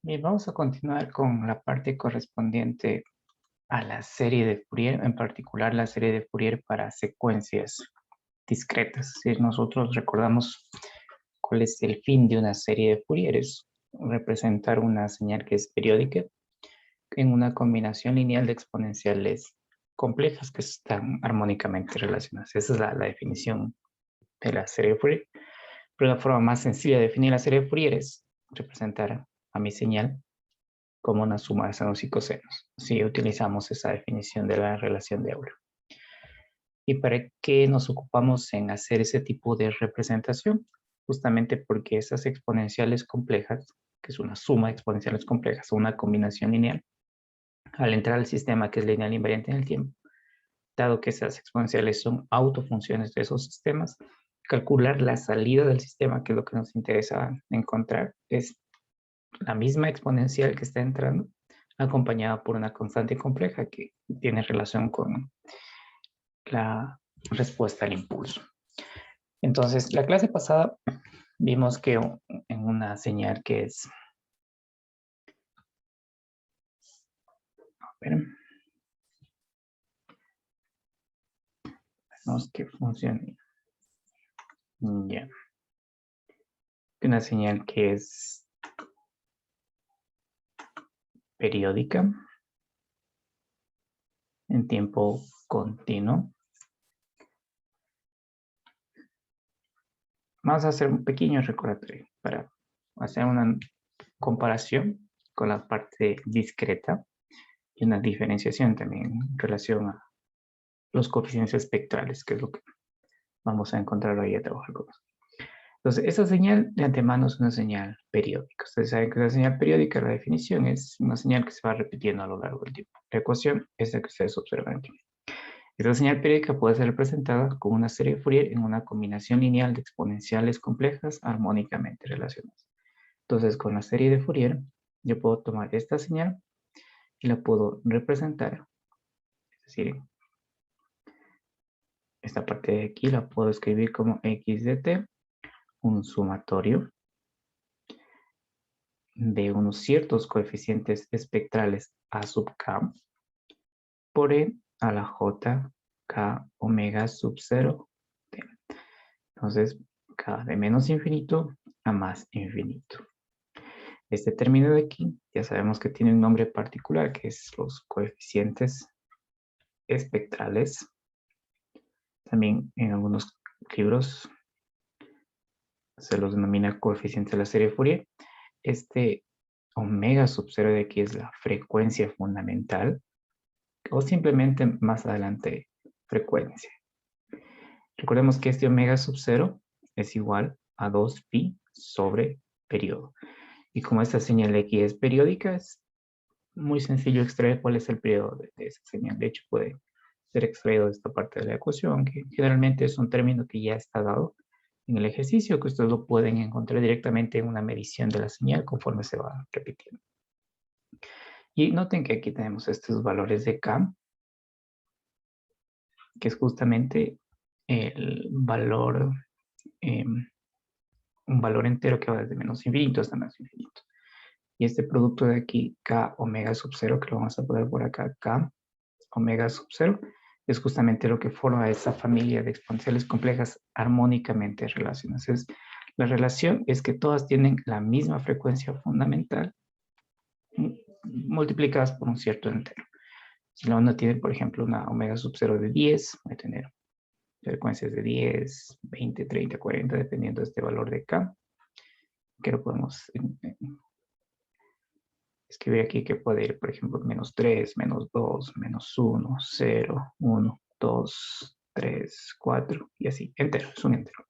Bien, vamos a continuar con la parte correspondiente a la serie de Fourier, en particular la serie de Fourier para secuencias discretas. Si nosotros recordamos cuál es el fin de una serie de Fourier, es representar una señal que es periódica en una combinación lineal de exponenciales complejas que están armónicamente relacionadas. Esa es la definición de la serie de Fourier. Pero una forma más sencilla de definir la serie de Fourier es representar a mi señal como una suma de senos y cosenos, si utilizamos esa definición de la relación de Euler. ¿Y para qué nos ocupamos en hacer ese tipo de representación? Justamente porque esas exponenciales complejas, que es una suma de exponenciales complejas o una combinación lineal, al entrar al sistema que es lineal invariante en el tiempo, dado que esas exponenciales son autofunciones de esos sistemas, calcular la salida del sistema, que es lo que nos interesa encontrar, es la misma exponencial que está entrando, acompañada por una constante compleja que tiene relación con la respuesta al impulso. Entonces, la clase pasada vimos que en una señal que es, a ver, vemos que funcione, ya, una señal que es periódica en tiempo continuo. Vamos a hacer un pequeño recordatorio para hacer una comparación con la parte discreta y una diferenciación también en relación a los coeficientes espectrales, que es lo que vamos a encontrar ahí a trabajar con nosotros. Entonces, esa señal de antemano es una señal periódica. Ustedes saben que la señal periódica, la definición, es una señal que se va repitiendo a lo largo del tiempo. La ecuación es la que ustedes observan aquí. Esta señal periódica puede ser representada con una serie de Fourier en una combinación lineal de exponenciales complejas armónicamente relacionadas. Entonces, con la serie de Fourier, yo puedo tomar esta señal y la puedo representar. Es decir, esta parte de aquí la puedo escribir como x de t, un sumatorio de unos ciertos coeficientes espectrales a sub k por e a la j k omega sub 0 t. Entonces, k de menos infinito a más infinito. Este término de aquí ya sabemos que tiene un nombre particular, que es los coeficientes espectrales. También en algunos libros se los denomina coeficiente de la serie Fourier. Este omega sub 0 de aquí es la frecuencia fundamental, o simplemente más adelante frecuencia. Recordemos que este omega sub 0 es igual a 2pi sobre periodo. Y como esta señal de aquí es periódica, es muy sencillo extraer cuál es el periodo de esa señal. De hecho, puede ser extraído de esta parte de la ecuación, que generalmente es un término que ya está dado en el ejercicio, que ustedes lo pueden encontrar directamente en una medición de la señal conforme se va repitiendo. Y noten que aquí tenemos estos valores de K, que es justamente el valor, un valor entero que va desde menos infinito hasta más infinito. Y este producto de aquí, K omega sub 0, que lo vamos a poner por acá, K omega sub 0, es justamente lo que forma esa familia de exponenciales complejas armónicamente relacionadas. La relación es que todas tienen la misma frecuencia fundamental multiplicadas por un cierto entero. Si la onda tiene, por ejemplo, una omega sub 0 de 10, va a tener frecuencias de 10, 20, 30, 40, dependiendo de este valor de K, que lo podemos escribir aquí, que puede ir, por ejemplo, menos 3, menos 2, menos 1, 0, 1, 2, 3, 4, y así, entero, es un entero.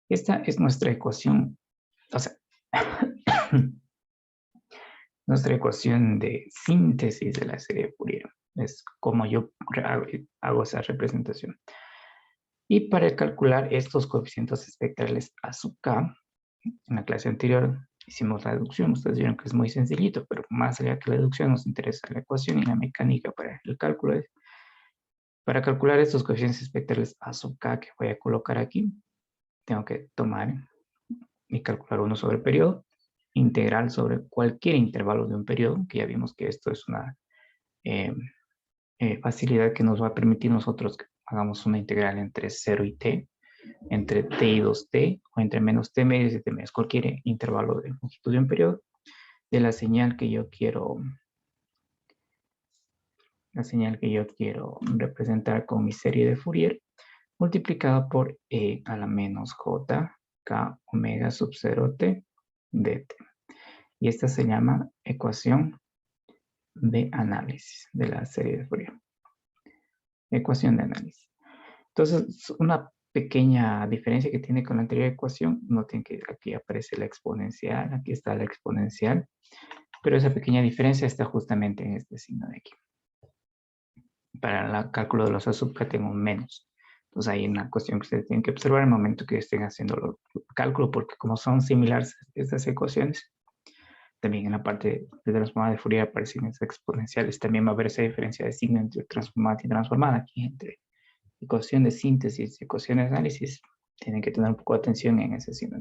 Esta es nuestra ecuación, o sea, nuestra ecuación de síntesis de la serie de Fourier. Es como yo hago esa representación. Y para calcular estos coeficientes espectrales a sub k, en la clase anterior hicimos la deducción. Ustedes vieron que es muy sencillito, pero más allá que la deducción nos interesa la ecuación y la mecánica para el cálculo. Para calcular estos coeficientes espectrales a sub k que voy a colocar aquí, tengo que tomar y calcular 1 sobre el periodo, integral sobre cualquier intervalo de un periodo, que ya vimos que esto es una facilidad que nos va a permitir nosotros que hagamos una integral entre 0 y t, entre t y 2t, o entre menos t medios y t medios, cualquier intervalo de longitud de un periodo, de la señal que yo quiero representar con mi serie de Fourier, multiplicada por e a la menos j k omega sub 0t dt. Y esta se llama ecuación de análisis de la serie de Fourier. Ecuación de análisis. Entonces, una pequeña diferencia que tiene con la anterior ecuación, noten que aquí aparece la exponencial, aquí está la exponencial, pero esa pequeña diferencia está justamente en este signo de aquí. Para el cálculo de los A sub k tengo un menos. Entonces hay una cuestión que ustedes tienen que observar al momento que estén haciendo el cálculo, porque como son similares estas ecuaciones, también en la parte de transformada de Fourier aparecen esas exponenciales. También va a haber esa diferencia de signo entre transformada y transformada. Aquí entre ecuación de síntesis y ecuación de análisis, tienen que tener un poco de atención en ese signo.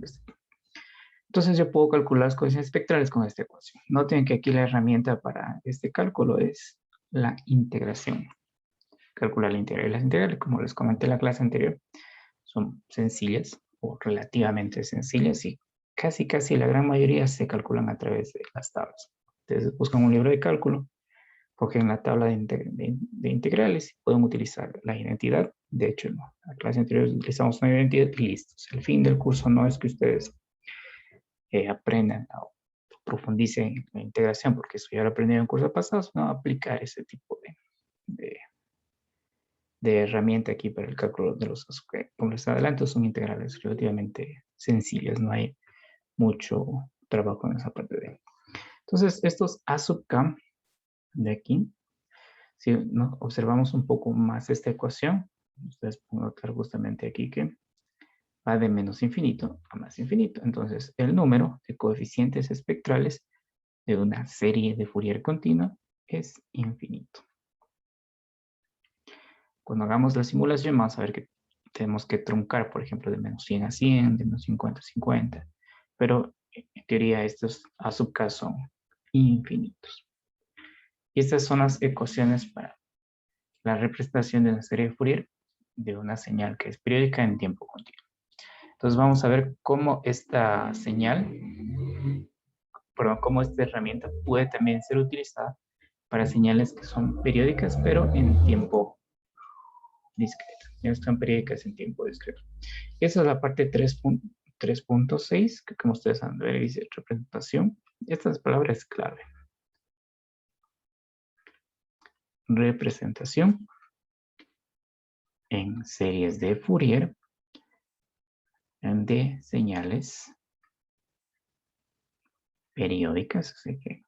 Entonces yo puedo calcular las condiciones espectrales con esta ecuación. Noten que aquí la herramienta para este cálculo es la integración. Calcular la integral. Las integrales, como les comenté en la clase anterior, son sencillas o relativamente sencillas y casi la gran mayoría se calculan a través de las tablas. Entonces buscan un libro de cálculo, cogen la tabla de integrales y pueden utilizar la identidad. De hecho, en la clase anterior utilizamos una identidad y listos. El fin del curso no es que ustedes aprendan o profundicen en la integración, porque eso ya lo aprendieron en cursos pasados, sino aplicar ese tipo de herramienta aquí para el cálculo de los azúcares. Como les adelanto, son integrales relativamente sencillas, no hay mucho trabajo en esa parte de ahí. Entonces, estos A sub k de aquí, si nos observamos un poco más esta ecuación, ustedes pueden notar justamente aquí que va de menos infinito a más infinito. Entonces, el número de coeficientes espectrales de una serie de Fourier continua es infinito. Cuando hagamos la simulación, vamos a ver que tenemos que truncar, por ejemplo, de menos 100 a 100, de menos 50 a 50. Pero en teoría estos A sub k son infinitos. Y estas son las ecuaciones para la representación de una serie de Fourier de una señal que es periódica en tiempo continuo. Entonces vamos a ver cómo esta señal, cómo esta herramienta puede también ser utilizada para señales que son periódicas, pero en tiempo discreto. Ya están periódicas en tiempo discreto. Y esa es la parte 3.6, que como ustedes han de ver, dice representación. Estas palabras es clave. Representación en series de Fourier de señales periódicas. Así que,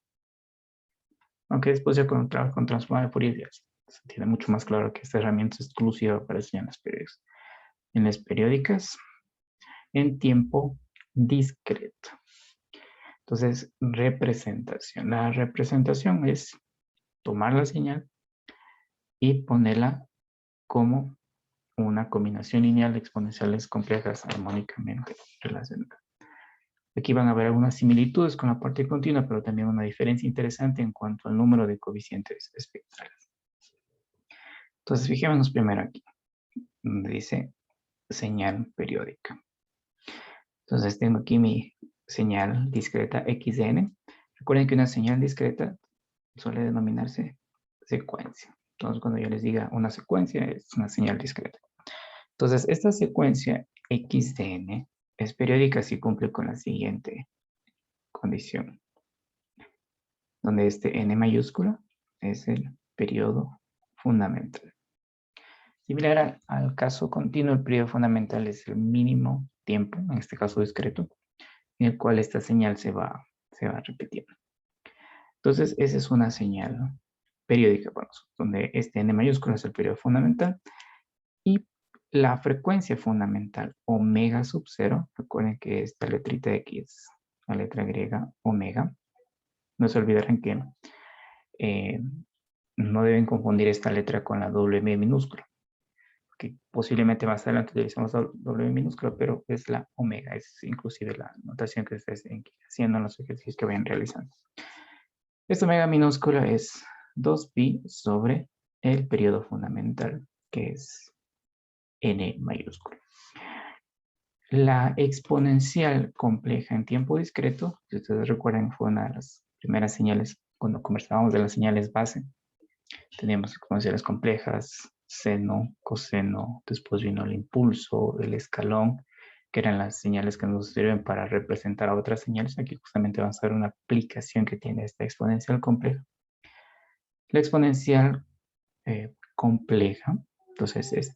aunque después ya con transformada de Fourier ya se entiende mucho más claro que esta herramienta es exclusiva para señales periódicas. En las periódicas en tiempo discreto. Entonces, representación. La representación es tomar la señal y ponerla como una combinación lineal de exponenciales complejas armónicamente relacionadas. Aquí van a ver algunas similitudes con la parte continua, pero también una diferencia interesante en cuanto al número de coeficientes espectrales. Entonces, fijémonos primero aquí, donde dice señal periódica. Entonces, tengo aquí mi señal discreta XN. Recuerden que una señal discreta suele denominarse secuencia. Entonces, cuando yo les diga una secuencia, es una señal discreta. Entonces, esta secuencia XN es periódica si cumple con la siguiente condición, donde este N mayúscula es el periodo fundamental. Similar al caso continuo, el periodo fundamental es el mínimo tiempo, en este caso discreto, en el cual esta señal se va repitiendo. Entonces, esa es una señal periódica para nosotros, donde este N mayúscula es el periodo fundamental y la frecuencia fundamental omega sub 0, recuerden que esta letrita X, la letra griega omega, no se olvidarán que no deben confundir esta letra con la doble M minúscula, que posiblemente más adelante utilizamos W minúscula, pero es la omega, es inclusive la notación que ustedes estén haciendo en los ejercicios que vayan realizando. Esta omega minúscula es 2pi sobre el periodo fundamental, que es n mayúscula. La exponencial compleja en tiempo discreto, si ustedes recuerdan, fue una de las primeras señales cuando conversábamos de las señales base. Teníamos exponenciales complejas, seno, coseno, después vino el impulso, el escalón, que eran las señales que nos sirven para representar a otras señales. Aquí justamente vamos a ver una aplicación que tiene esta exponencial compleja. La exponencial compleja, entonces es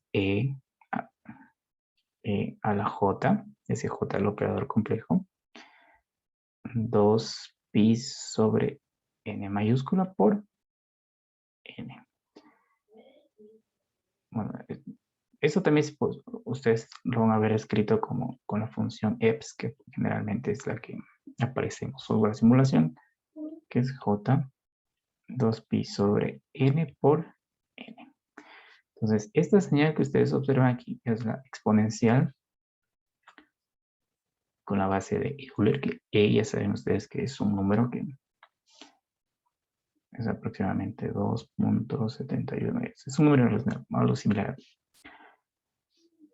a la j, ese j el operador complejo, 2pi sobre n mayúscula por n. Bueno, eso también pues, ustedes lo van a haber escrito como con la función EPS, que generalmente es la que aparece en software de simulación, que es j 2pi sobre n por n. Entonces, esta señal que ustedes observan aquí es la exponencial con la base de Euler, que E ya saben ustedes que es un número que es aproximadamente 2.71. Es un número algo similar.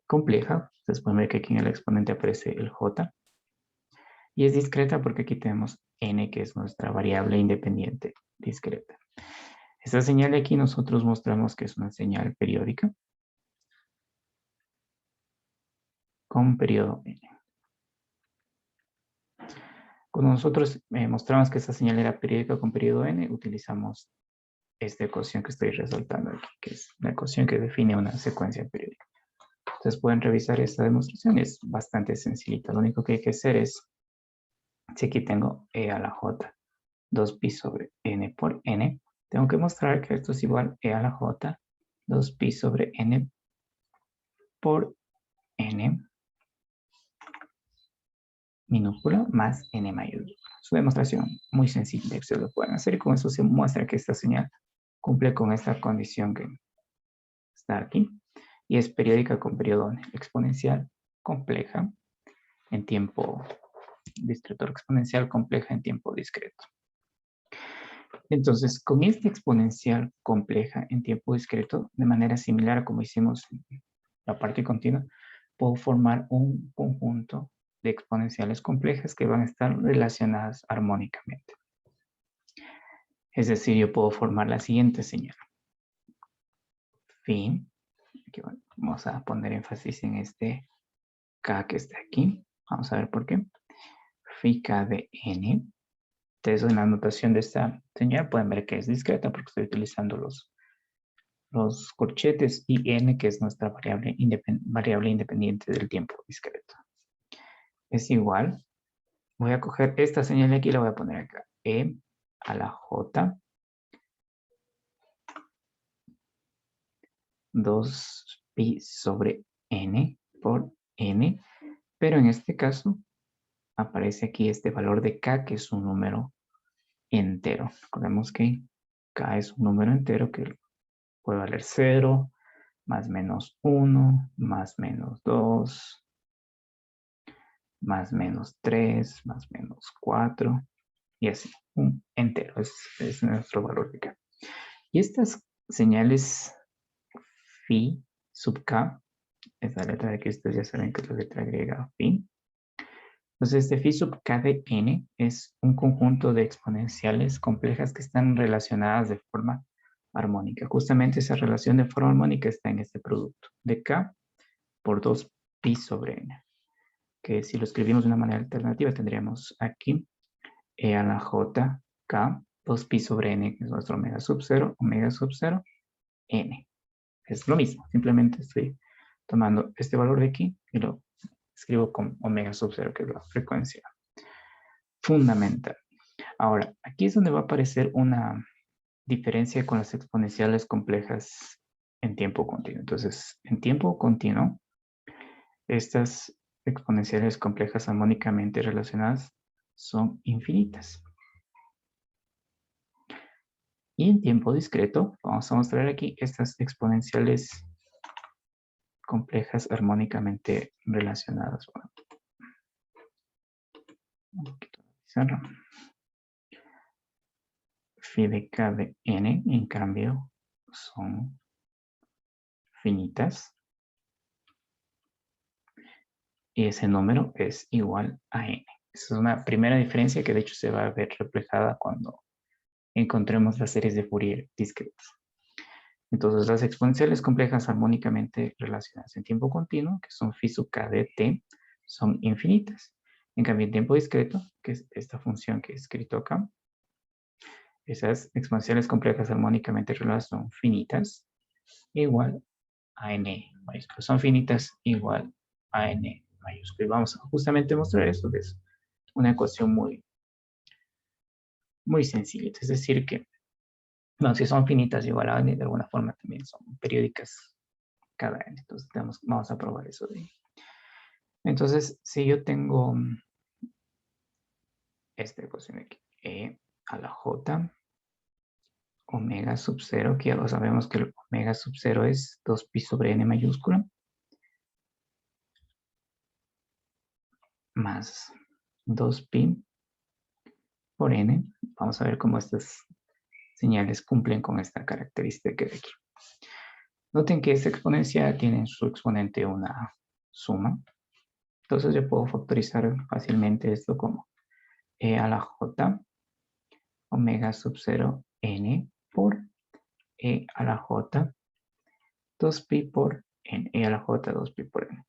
Compleja, ustedes pueden ver que aquí en el exponente aparece el j. Y es discreta porque aquí tenemos n, que es nuestra variable independiente discreta. Esta señal de aquí nosotros mostramos que es una señal periódica con periodo n. Cuando nosotros mostramos que esta señal era periódica con periodo n, utilizamos esta ecuación que estoy resaltando aquí, que es la ecuación que define una secuencia periódica. Ustedes pueden revisar esta demostración, es bastante sencillita. Lo único que hay que hacer es, si aquí tengo e a la j, 2pi sobre n por n, tengo que mostrar que esto es igual e a la j, 2pi sobre n por n minúscula más n mayúscula. Es una demostración muy sencilla, ustedes lo pueden hacer y con eso se muestra que esta señal cumple con esta condición que está aquí y es periódica con periodo exponencial compleja en tiempo discreto, exponencial compleja en tiempo discreto. Entonces, con esta exponencial compleja en tiempo discreto, de manera similar a como hicimos en la parte continua, puedo formar un conjunto de exponenciales complejas que van a estar relacionadas armónicamente. Es decir, yo puedo formar la siguiente señal. Phi, aquí vamos a poner énfasis en este K que está aquí. Vamos a ver por qué. Phi K de N. Ustedes en la notación de esta señal pueden ver que es discreta porque estoy utilizando los corchetes y n, que es nuestra variable independiente del tiempo discreto. Es igual. Voy a coger esta señal de aquí y la voy a poner acá. E a la j 2pi sobre n por n. Pero en este caso aparece aquí este valor de k, que es un número entero. Recordemos que k es un número entero que puede valer 0, más menos 1, más menos 2, más menos 3, más menos 4, y así, un entero, es nuestro valor de k. Y estas señales phi sub k, esta letra de aquí ustedes ya saben que es la letra griega phi. Entonces, este phi sub k de n es un conjunto de exponenciales complejas que están relacionadas de forma armónica. Justamente esa relación de forma armónica está en este producto de k por 2pi sobre n, que si lo escribimos de una manera alternativa tendríamos aquí e a la j k 2pi sobre n, que es nuestro omega sub 0, n. Es lo mismo, simplemente estoy tomando este valor de aquí y lo escribo con omega sub 0, que es la frecuencia fundamental. Ahora, aquí es donde va a aparecer una diferencia con las exponenciales complejas en tiempo continuo. Entonces, en tiempo continuo, estas exponenciales complejas armónicamente relacionadas son infinitas. Y en tiempo discreto, vamos a mostrar aquí estas exponenciales complejas armónicamente relacionadas. Bueno, un poquito de pizarra. Phi de k de n, en cambio, son finitas. Y ese número es igual a n. Esa es una primera diferencia que de hecho se va a ver reflejada cuando encontremos las series de Fourier discretas. Entonces, las exponenciales complejas armónicamente relacionadas en tiempo continuo, que son phi sub k de t, son infinitas. En cambio, en tiempo discreto, que es esta función que he escrito acá, esas exponenciales complejas armónicamente relacionadas son finitas igual a n mayúscula. Son finitas igual a n mayúscula. Y vamos a justamente mostrar esto, que es una ecuación muy sencilla. Es decir, que bueno, si son finitas igual a n, de alguna forma también son periódicas cada n. Entonces vamos a probar eso de ahí. Entonces, si yo tengo esta ecuación aquí, e a la j omega sub 0, que ya lo sabemos que el omega sub 0 es 2pi sobre n mayúscula, más 2pi por n. Vamos a ver cómo estas señales cumplen con esta característica de aquí. Noten que esta exponencia tiene en su exponente una suma. Entonces yo puedo factorizar fácilmente esto como e a la j omega sub 0 n por e a la j 2pi por n, e a la j 2pi por n.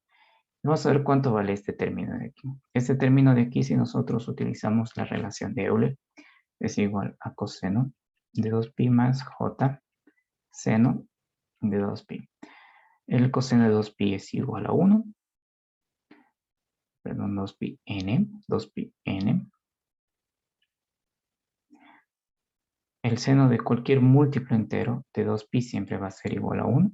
Vamos a ver cuánto vale este término de aquí. Este término de aquí, si nosotros utilizamos la relación de Euler, es igual a coseno de 2pi más j seno de 2pi. El coseno de 2pi es igual a 1. Perdón, 2pi n, 2pi n. El seno de cualquier múltiplo entero de 2pi siempre va a ser igual a 1.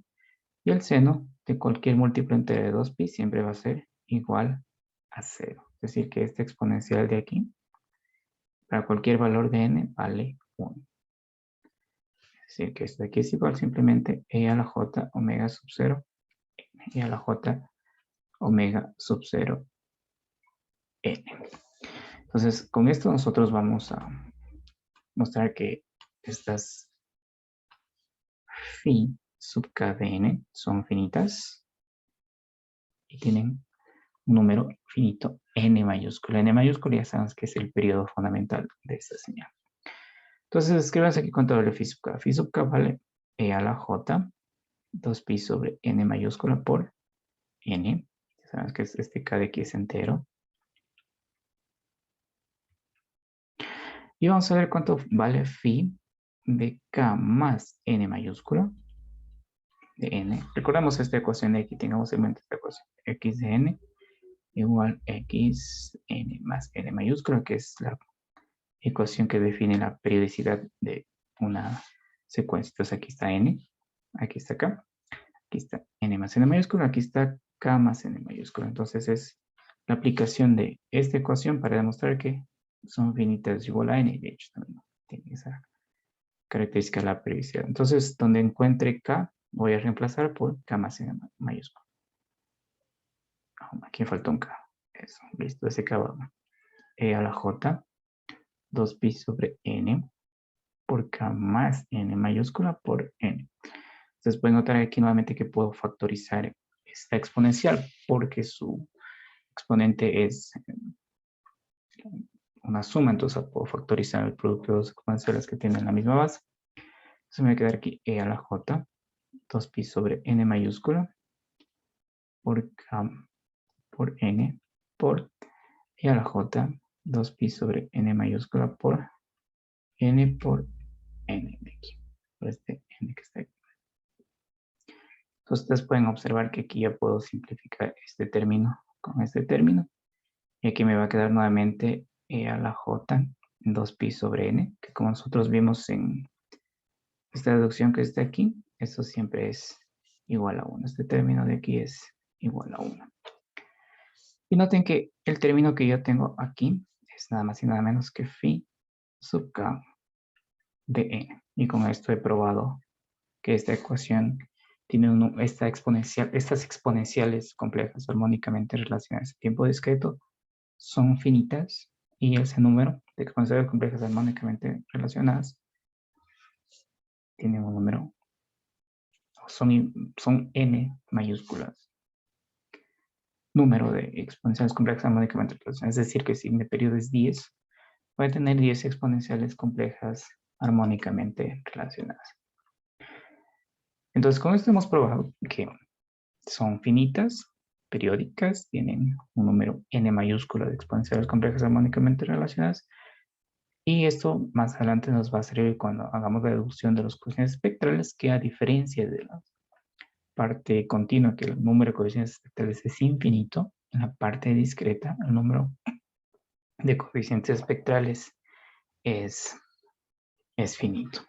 Y el seno de cualquier múltiplo entero de 2pi siempre va a ser igual a 0. Es decir, que este exponencial de aquí, para cualquier valor de n, vale 1. Es decir, que esto de aquí es igual simplemente e a la j omega sub 0, e a la j omega sub 0, n. Entonces, con esto nosotros vamos a mostrar que estas phi sub k de n son finitas y tienen un número finito n mayúscula. N mayúscula ya sabemos que es el periodo fundamental de esta señal. Entonces, escríbanse aquí cuánto vale phi sub k. Phi sub k vale e a la j 2pi sobre n mayúscula por n. Ya sabemos que este k de aquí es entero. Y vamos a ver cuánto vale phi de k más n mayúscula de n. Recordamos esta ecuación de aquí, tengamos en mente esta ecuación. X de n igual x n más n mayúscula, que es la ecuación que define la periodicidad de una secuencia. Entonces aquí está n, aquí está k, aquí está n más n mayúscula, aquí está k más n mayúscula. Entonces es la aplicación de esta ecuación para demostrar que son finitas igual a n. De hecho, también tiene esa característica de la periodicidad. Entonces, donde encuentre k, voy a reemplazar por k más n mayúscula. Aquí me falta un k. Eso, listo, ese k va e a la j 2pi sobre n por k más n mayúscula por n. Entonces pueden notar aquí nuevamente que puedo factorizar esta exponencial porque su exponente es una suma, entonces puedo factorizar el producto de dos exponenciales que tienen la misma base. Entonces me va a quedar aquí e a la j 2pi sobre n mayúscula por k por n por e a la j 2pi sobre n mayúscula por n por n de aquí, por este n que está aquí. Entonces ustedes pueden observar que aquí ya puedo simplificar este término con este término. Y aquí me va a quedar nuevamente e a la j 2pi sobre n, que como nosotros vimos en esta deducción que está aquí, esto siempre es igual a 1. Este término de aquí es igual a 1. Y noten que el término que yo tengo aquí es nada más y nada menos que phi sub k de n. Y con esto he probado que esta ecuación tiene estas exponenciales complejas armónicamente relacionadas a tiempo discreto son finitas y ese número de exponenciales complejas armónicamente relacionadas tiene un número, son n mayúsculas, número de exponenciales complejas armónicamente relacionadas. Es decir, que si mi periodo es 10, voy a tener 10 exponenciales complejas armónicamente relacionadas. Entonces, con esto hemos probado que son finitas, periódicas, tienen un número n mayúsculo de exponenciales complejas armónicamente relacionadas. Y esto más adelante nos va a servir cuando hagamos la deducción de los coeficientes espectrales, que a diferencia de la parte continua, que el número de coeficientes espectrales es infinito, en la parte discreta el número de coeficientes espectrales es finito.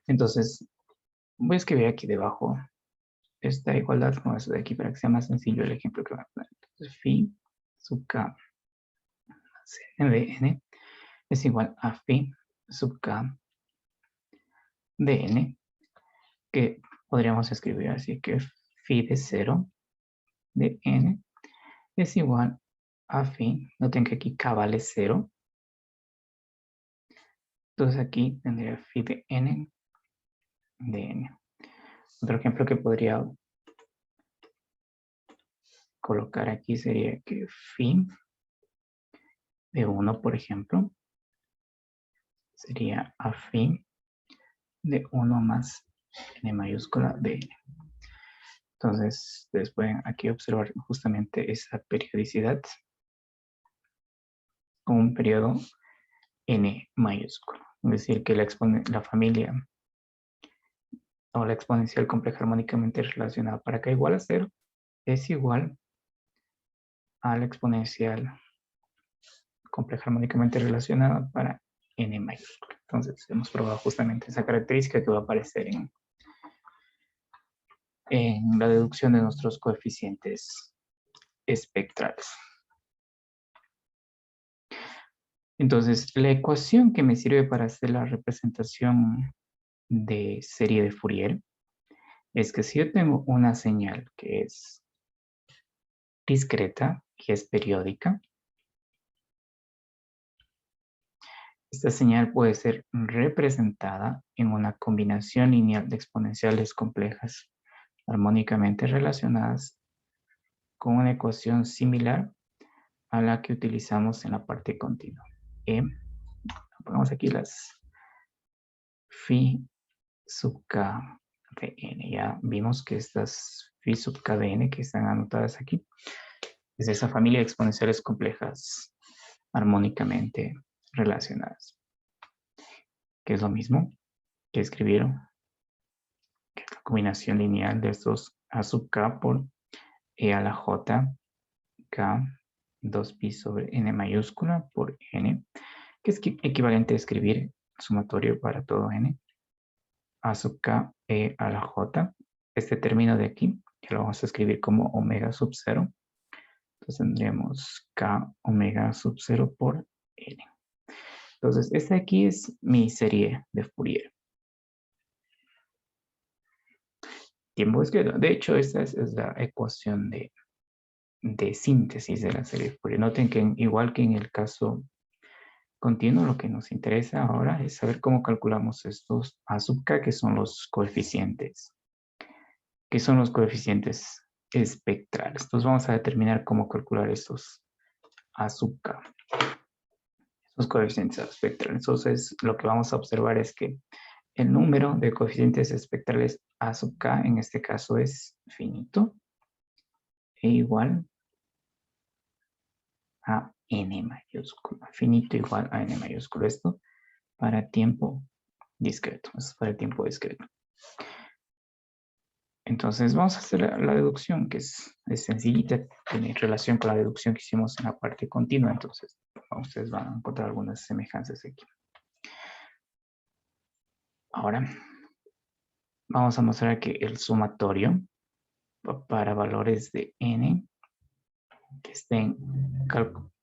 Entonces, voy a escribir aquí debajo esta igualdad con eso de aquí para que sea más sencillo el ejemplo que voy a poner. Entonces, phi sub k de n es igual a phi sub k de n, que podríamos escribir así, que phi de 0 de n es igual a phi, noten que aquí k vale 0, entonces aquí tendría phi de n de n. Otro ejemplo que podría colocar aquí sería que phi de 1, por ejemplo, sería a phi de 1 más n mayúscula de n. Entonces, ustedes pueden aquí observar justamente esa periodicidad con un periodo n mayúsculo. Es decir, que la familia o la exponencial compleja armónicamente relacionada para k igual a 0 es igual a la exponencial compleja armónicamente relacionada para n mayúscula. Entonces, hemos probado justamente esa característica que va a aparecer en la deducción de nuestros coeficientes espectrales. Entonces, la ecuación que me sirve para hacer la representación de serie de Fourier es que si yo tengo una señal que es discreta y es periódica, esta señal puede ser representada en una combinación lineal de exponenciales complejas armónicamente relacionadas con una ecuación similar a la que utilizamos en la parte continua. Pongamos aquí las phi sub k de n. Ya vimos que estas phi sub k de n que están anotadas aquí es esa familia de exponenciales complejas armónicamente relacionadas, que es lo mismo que escribieron, que es la combinación lineal de estos a sub k por e a la j k 2pi sobre n mayúscula por n, que es equivalente a escribir sumatorio para todo n, a sub k e a la j. Este término de aquí, que lo vamos a escribir como omega sub 0. Entonces tendríamos k omega sub 0 por n. Entonces, esta aquí es mi serie de Fourier. Tiempo discreto. De hecho, esta es la ecuación de síntesis de la serie de Fourier. Noten que igual que en el caso continuo, lo que nos interesa ahora es saber cómo calculamos estos a sub k, que son los coeficientes. Que son los coeficientes espectrales. Entonces vamos a determinar cómo calcular estos a sub k. Estos coeficientes espectrales. Entonces lo que vamos a observar es que el número de coeficientes espectrales a sub k en este caso es finito e igual a n mayúsculo. Finito igual a n mayúsculo. Esto para tiempo discreto. Esto es para el tiempo discreto. Entonces vamos a hacer la deducción, que es sencillita, tiene relación con la deducción que hicimos en la parte continua. Entonces ustedes van a encontrar algunas semejanzas aquí. Ahora vamos a mostrar que el sumatorio para valores de n que estén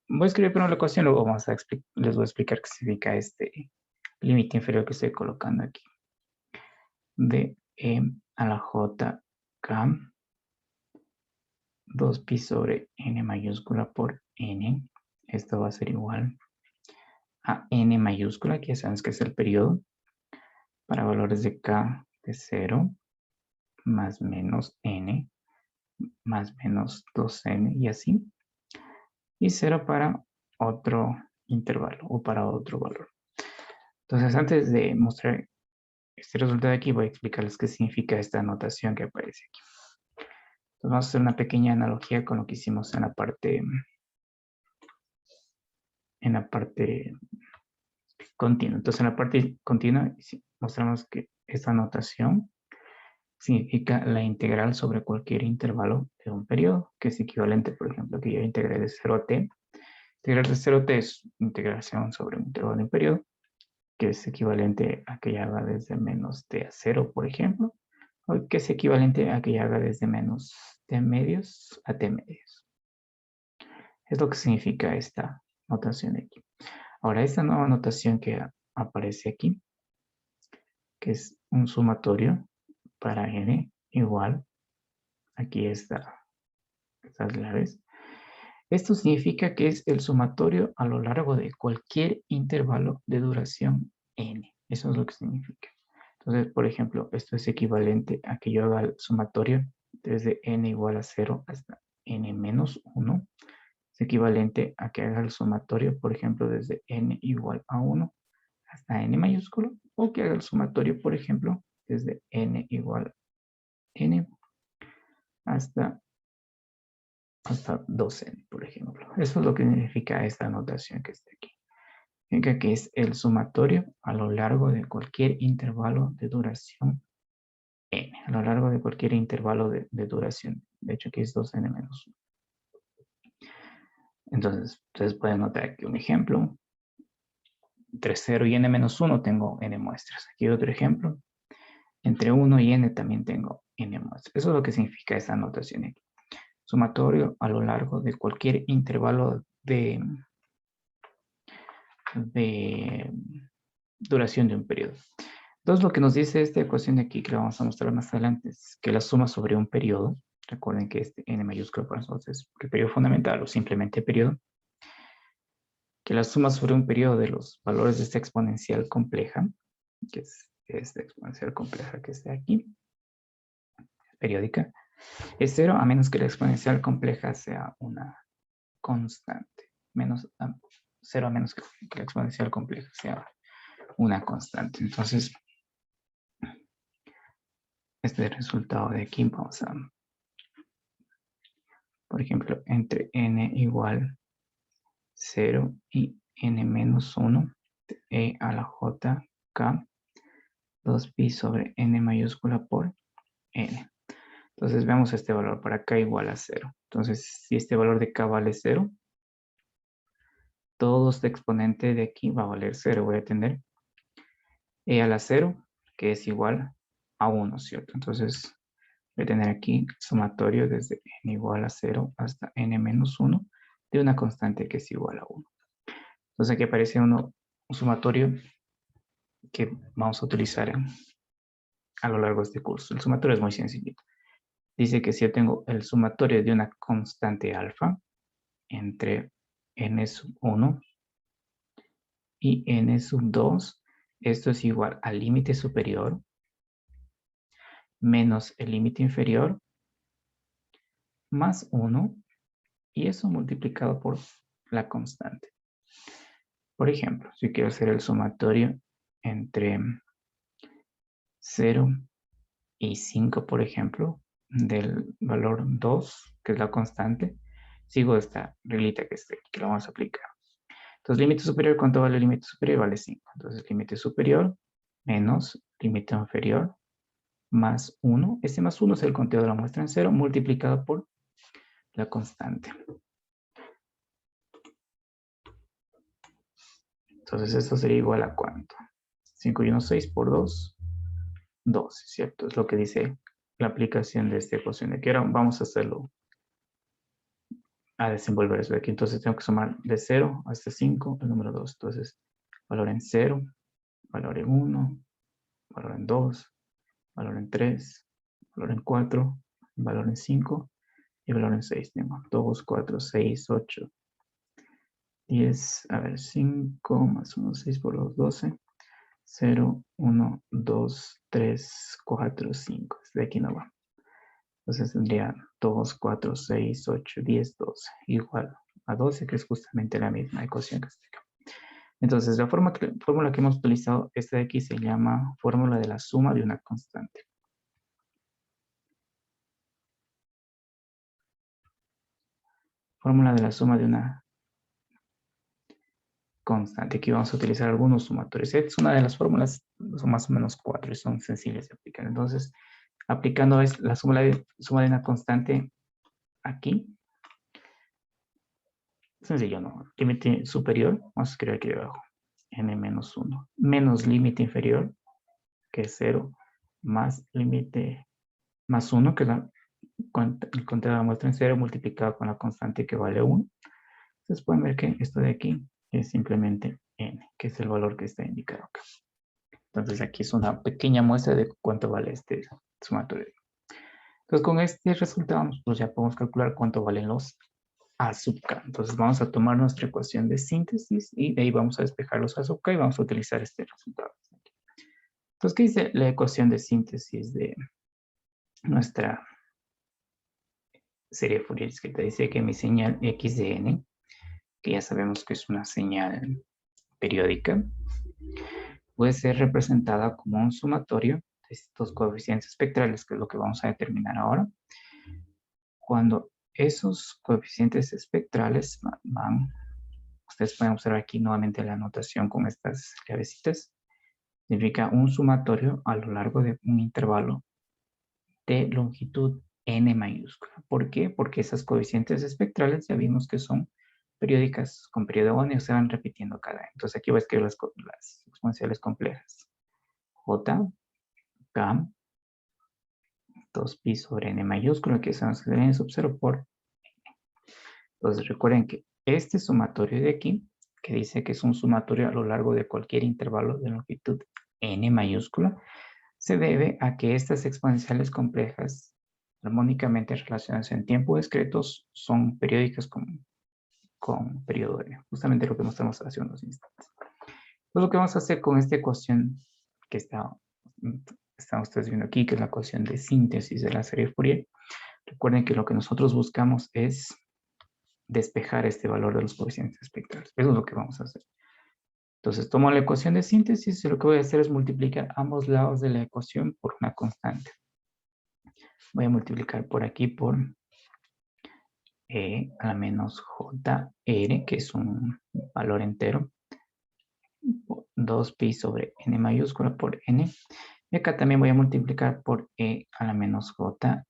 voy a escribir primero la ecuación, luego les voy a explicar qué significa este límite inferior que estoy colocando aquí. De e a la j K 2pi sobre n mayúscula por n. Esto va a ser igual a n mayúscula, que ya sabemos que es el periodo, para valores de K de 0, más menos n, más menos 2n y así. Y 0 para otro intervalo o para otro valor. Entonces, antes de mostrar este resultado de aquí, voy a explicarles qué significa esta notación que aparece aquí. Entonces, vamos a hacer una pequeña analogía con lo que hicimos en la parte continua. Entonces, en la parte continua mostramos que esta notación significa la integral sobre cualquier intervalo de un periodo, que es equivalente, por ejemplo, que yo integré de 0 a t. Integral de 0 a t es integración sobre un intervalo de un periodo, que es equivalente a que ya haga desde menos t a 0, por ejemplo, o que es equivalente a que ya haga desde menos t medios a t medios. Es lo que significa esta notación de aquí. Ahora, esta nueva notación que aparece aquí, que es un sumatorio para n igual, aquí está, estas claves. Esto significa que es el sumatorio a lo largo de cualquier intervalo de duración n. Eso es lo que significa. Entonces, por ejemplo, esto es equivalente a que yo haga el sumatorio desde n igual a 0 hasta n menos 1. Es equivalente a que haga el sumatorio, por ejemplo, desde n igual a 1 hasta n mayúsculo, o que haga el sumatorio, por ejemplo, desde n igual a n hasta 2n, por ejemplo. Eso es lo que significa esta notación que está aquí. Significa que es el sumatorio a lo largo de cualquier intervalo de duración n, a lo largo de cualquier intervalo de duración. De hecho, aquí es 2n menos 1. Entonces, ustedes pueden notar aquí un ejemplo. Entre 0 y n menos 1 tengo n muestras. Aquí otro ejemplo. Entre 1 y n también tengo n muestras. Eso es lo que significa esta notación aquí. Sumatorio a lo largo de cualquier intervalo de duración de un periodo. Entonces, lo que nos dice esta ecuación de aquí, que la vamos a mostrar más adelante, es que la suma sobre un periodo, recuerden que este n mayúsculo para nosotros es el periodo fundamental o simplemente periodo, que la suma sobre un periodo de los valores de esta exponencial compleja, que es esta exponencial compleja que está aquí, periódica, es 0 a menos que la exponencial compleja sea una constante. 0 a menos que la exponencial compleja sea una constante. Entonces, este resultado de aquí vamos a, por ejemplo, entre n igual 0 y n menos 1, e a la j k 2pi sobre n mayúscula por n. Entonces veamos este valor para k igual a 0. Entonces, si este valor de k vale 0, todo este exponente de aquí va a valer 0. Voy a tener e a la 0, que es igual a 1, ¿cierto? Entonces, voy a tener aquí sumatorio desde n igual a 0 hasta n menos 1 de una constante que es igual a 1. Entonces, aquí aparece un sumatorio que vamos a utilizar a lo largo de este curso. El sumatorio es muy sencillito. Dice que si yo tengo el sumatorio de una constante alfa entre n sub 1 y n sub 2, esto es igual al límite superior menos el límite inferior más 1, y eso multiplicado por la constante. Por ejemplo, si quiero hacer el sumatorio entre 0 y 5, por ejemplo, del valor 2, que es la constante, sigo esta reglita que está aquí, que la vamos a aplicar. Entonces, límite superior, ¿cuánto vale el límite superior? Vale 5. Entonces, límite superior menos límite inferior más 1. Este más 1 es el conteo de la muestra en 0 multiplicado por la constante. Entonces, esto sería igual a ¿cuánto? 5 y 1, 6 por 2, 12, ¿cierto? Es lo que dice la aplicación de esta ecuación. De que ahora vamos a hacerlo, a desenvolver eso de aquí. Entonces, tengo que sumar de 0 hasta 5 el número 2. Entonces, valor en 0, valor en 1, valor en 2, valor en 3, valor en 4, valor en 5 y valor en 6. Tengo 2, 4, 6, 8, 10, a ver, 5 más 1, 6 por 2, 12. 0, 1, 2, 3, 4, 5. Este de aquí no va. Entonces tendría 2, 4, 6, 8, 10, 12. Igual a 12, que es justamente la misma ecuación que está acá. Entonces, la fórmula que hemos utilizado, esta de aquí se llama fórmula de la suma de una constante. Fórmula de la suma de una constante. Aquí vamos a utilizar algunos sumatorios. Esta es una de las fórmulas, son más o menos 4 y son sencillas de aplicar. Entonces, aplicando la suma de una constante aquí, sencillo, ¿no? Límite superior, vamos a escribir aquí debajo, n menos 1, menos límite inferior, que es 0, más límite más 1, que es el conteo de la muestra en 0, multiplicado con la constante que vale 1. Entonces pueden ver que esto de aquí es simplemente n, que es el valor que está indicado acá. Entonces aquí es una pequeña muestra de cuánto vale este sumatorio. Entonces con este resultado, pues ya podemos calcular cuánto valen los A sub k. Entonces vamos a tomar nuestra ecuación de síntesis y de ahí vamos a despejar los A sub k y vamos a utilizar este resultado. Entonces, ¿qué dice la ecuación de síntesis de nuestra serie Fourier discreta? Dice que mi señal x de n, que ya sabemos que es una señal periódica, puede ser representada como un sumatorio de estos coeficientes espectrales, que es lo que vamos a determinar ahora. Cuando esos coeficientes espectrales van, ustedes pueden observar aquí nuevamente la anotación con estas llavecitas, significa un sumatorio a lo largo de un intervalo de longitud n mayúscula. ¿Por qué? Porque esas coeficientes espectrales ya vimos que son periódicas con periodo 1 y se van repitiendo cada año. Entonces aquí voy a escribir las exponenciales complejas. J, K, 2pi sobre n mayúscula, que son las n sub 0 por n. Entonces recuerden que este sumatorio de aquí, que dice que es un sumatorio a lo largo de cualquier intervalo de longitud n mayúscula, se debe a que estas exponenciales complejas armónicamente relacionadas en tiempo discretos son periódicas con periodo n, justamente lo que mostramos hace unos instantes. Entonces lo que vamos a hacer con esta ecuación que están ustedes viendo aquí, que es la ecuación de síntesis de la serie Fourier, recuerden que lo que nosotros buscamos es despejar este valor de los coeficientes espectrales. Eso es lo que vamos a hacer. Entonces tomo la ecuación de síntesis y lo que voy a hacer es multiplicar ambos lados de la ecuación por una constante. Voy a multiplicar por aquí por e a la menos jr, que es un valor entero, 2pi sobre n mayúscula por n. Y acá también voy a multiplicar por e a la menos jr,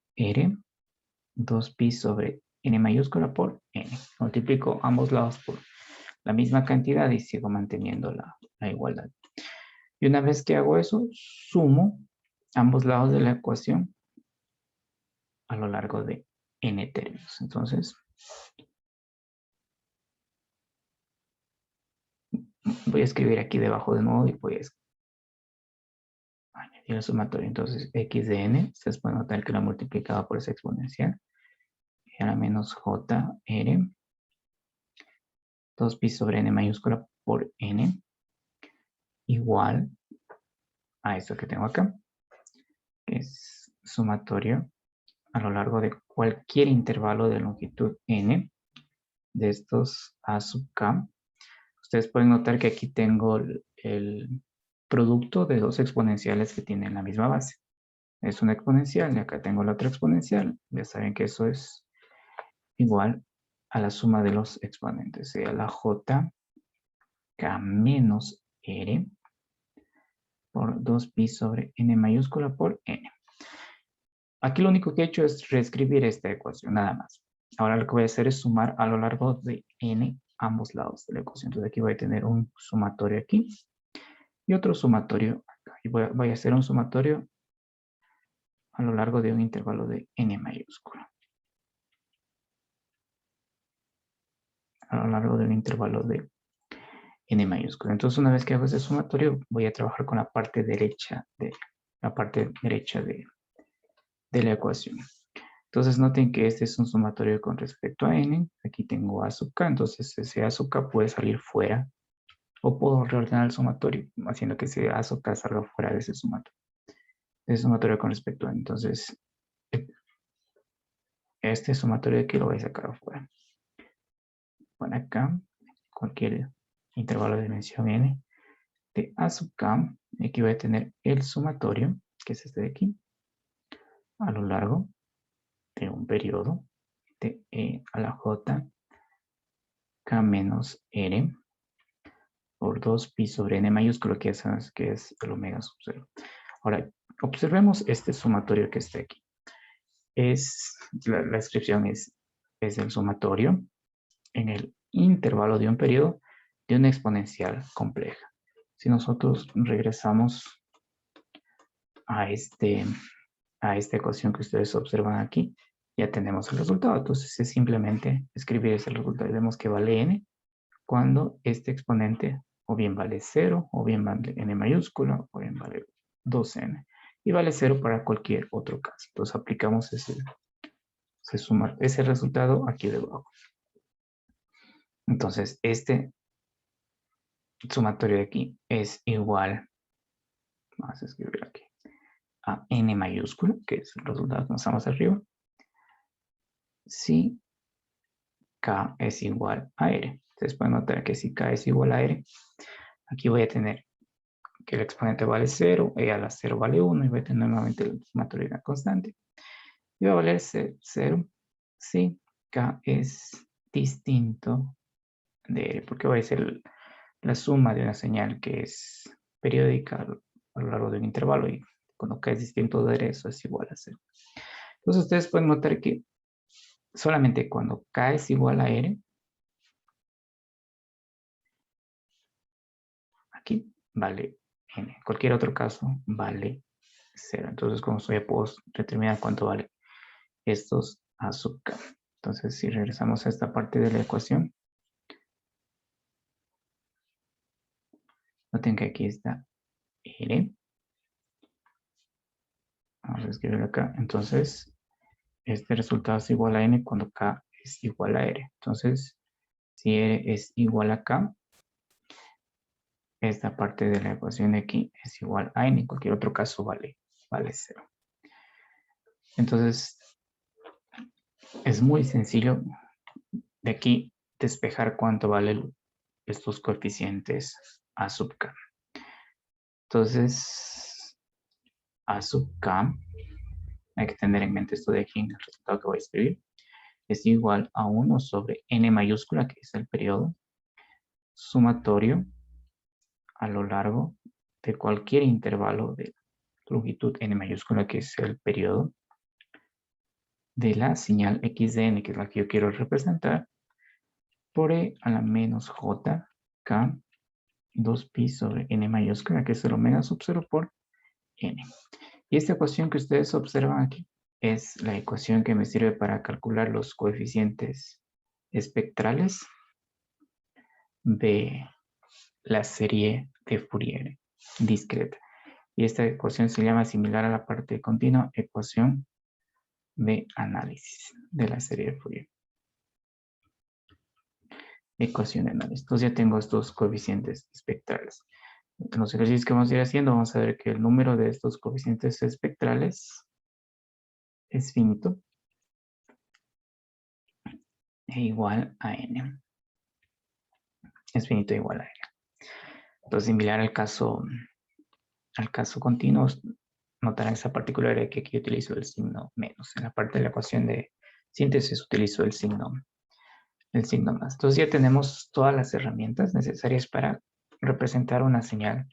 2pi sobre n mayúscula por n. Multiplico ambos lados por la misma cantidad y sigo manteniendo la igualdad. Y una vez que hago eso, sumo ambos lados de la ecuación a lo largo de n términos. Entonces, voy a escribir aquí debajo de nuevo y voy a añadir el sumatorio. Entonces, x de n, ustedes pueden notar que lo he multiplicado por esa exponencial. Y a la menos jr, 2pi sobre n mayúscula por n, igual a esto que tengo acá, que es sumatorio a lo largo de cualquier intervalo de longitud n de estos a sub k. Ustedes pueden notar que aquí tengo el producto de dos exponenciales que tienen la misma base. Es una exponencial y acá tengo la otra exponencial. Ya saben que eso es igual a la suma de los exponentes, sea la j k menos r por 2pi sobre n mayúscula por n. Aquí lo único que he hecho es reescribir esta ecuación, nada más. Ahora lo que voy a hacer es sumar a lo largo de n ambos lados de la ecuación. Entonces aquí voy a tener un sumatorio aquí y otro sumatorio acá. Y voy a hacer un sumatorio a lo largo de un intervalo de n mayúscula. A lo largo de un intervalo de n mayúscula. Entonces una vez que hago ese sumatorio voy a trabajar con la parte derecha de la ecuación. Entonces noten que este es un sumatorio con respecto a n. Aquí tengo a sub k, entonces ese a sub k puede salir fuera. O puedo reordenar el sumatorio, haciendo que ese a sub k salga fuera de ese sumatorio. Ese sumatorio con respecto a n. Entonces, este sumatorio de aquí lo voy a sacar afuera. Bueno, acá, cualquier intervalo de dimensión n de a sub k, aquí voy a tener el sumatorio, que es este de aquí, a lo largo de un periodo de e a la j k menos r por 2pi sobre n mayúsculo, que es el omega sub 0. Ahora, observemos este sumatorio que está aquí. La descripción es el sumatorio en el intervalo de un periodo de una exponencial compleja. Si nosotros regresamos a esta ecuación que ustedes observan aquí, ya tenemos el resultado. Entonces es simplemente escribir ese resultado y vemos que vale n cuando este exponente o bien vale 0, o bien vale n mayúscula, o bien vale 2n. Y vale 0 para cualquier otro caso. Entonces aplicamos ese resultado aquí debajo. Entonces este sumatorio de aquí es igual, vamos a escribir aquí, a n mayúscula, que es el resultado que nos damos arriba, si k es igual a r. Ustedes pueden notar que si k es igual a r, aquí voy a tener que el exponente vale 0, e a la 0 vale 1, y voy a tener nuevamente el sumatorio de una constante. Y va a valer 0 si k es distinto de r, porque va a ser la suma de una señal que es periódica a lo largo de un intervalo, y cuando k es distinto de r, eso es igual a 0. Entonces ustedes pueden notar que solamente cuando k es igual a r, aquí vale n. En cualquier otro caso vale 0. Entonces con eso ya puedo determinar cuánto vale estos a sub k. Entonces si regresamos a esta parte de la ecuación, noten que aquí está r. Vamos a escribirlo acá. Entonces este resultado es igual a n cuando k es igual a r. Entonces si r es igual a k, esta parte de la ecuación de aquí es igual a n. En cualquier otro caso vale 0. Entonces es muy sencillo de aquí despejar cuánto valen estos coeficientes a sub k. Entonces a sub k, hay que tener en mente esto de aquí en el resultado que voy a escribir, es igual a 1 sobre n mayúscula, que es el periodo sumatorio a lo largo de cualquier intervalo de longitud n mayúscula, que es el periodo de la señal x de n, que es la que yo quiero representar, por e a la menos j k 2pi sobre n mayúscula, que es el omega sub 0 por n. Y esta ecuación que ustedes observan aquí es la ecuación que me sirve para calcular los coeficientes espectrales de la serie de Fourier discreta. Y esta ecuación se llama, similar a la parte continua, ecuación de análisis de la serie de Fourier. Ecuación de análisis. Entonces ya tengo estos coeficientes espectrales. En los ejercicios que vamos a ir haciendo, vamos a ver que el número de estos coeficientes espectrales es finito e igual a n. Es finito e igual a n. Entonces, similar al caso continuo, notarán esa particularidad que aquí utilizo el signo menos. En la parte de la ecuación de síntesis utilizo el signo más. Entonces ya tenemos todas las herramientas necesarias para representar una señal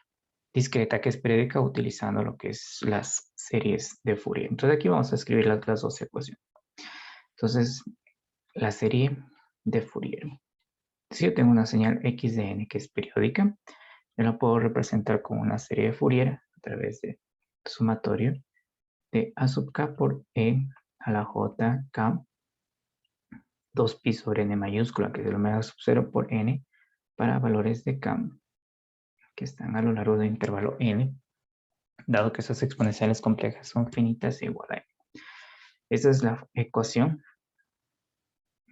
discreta que es periódica utilizando lo que es las series de Fourier. Entonces aquí vamos a escribir las dos ecuaciones. Entonces, la serie de Fourier. Si yo tengo una señal x de n que es periódica, yo la puedo representar como una serie de Fourier a través de sumatorio de a sub k por e a la j k 2pi sobre n mayúscula, que es el omega sub 0 por n, para valores de k que están a lo largo del intervalo n, dado que esas exponenciales complejas son finitas e igual a n. Esa es la ecuación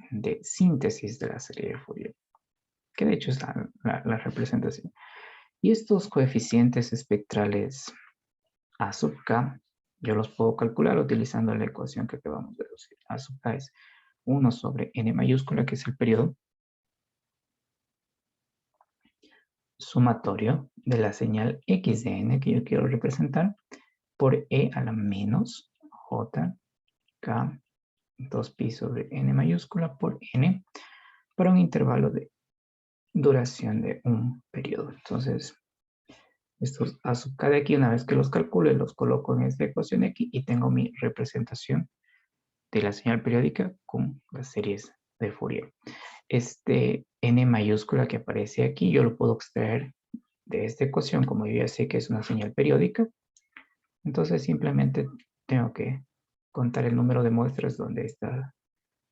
de síntesis de la serie de Fourier, que de hecho es la representación. Y estos coeficientes espectrales A sub k, yo los puedo calcular utilizando la ecuación que acabamos de deducir. A sub k es 1 sobre n mayúscula, que es el periodo sumatorio de la señal x de n que yo quiero representar por e a la menos j k 2pi sobre n mayúscula por n para un intervalo de duración de un periodo. Entonces, estos a sub k de aquí, una vez que los calcule, los coloco en esta ecuación aquí y tengo mi representación de la señal periódica con las series de Fourier. Este n mayúscula que aparece aquí, yo lo puedo extraer de esta ecuación, como yo ya sé que es una señal periódica. Entonces simplemente tengo que contar el número de muestras donde esta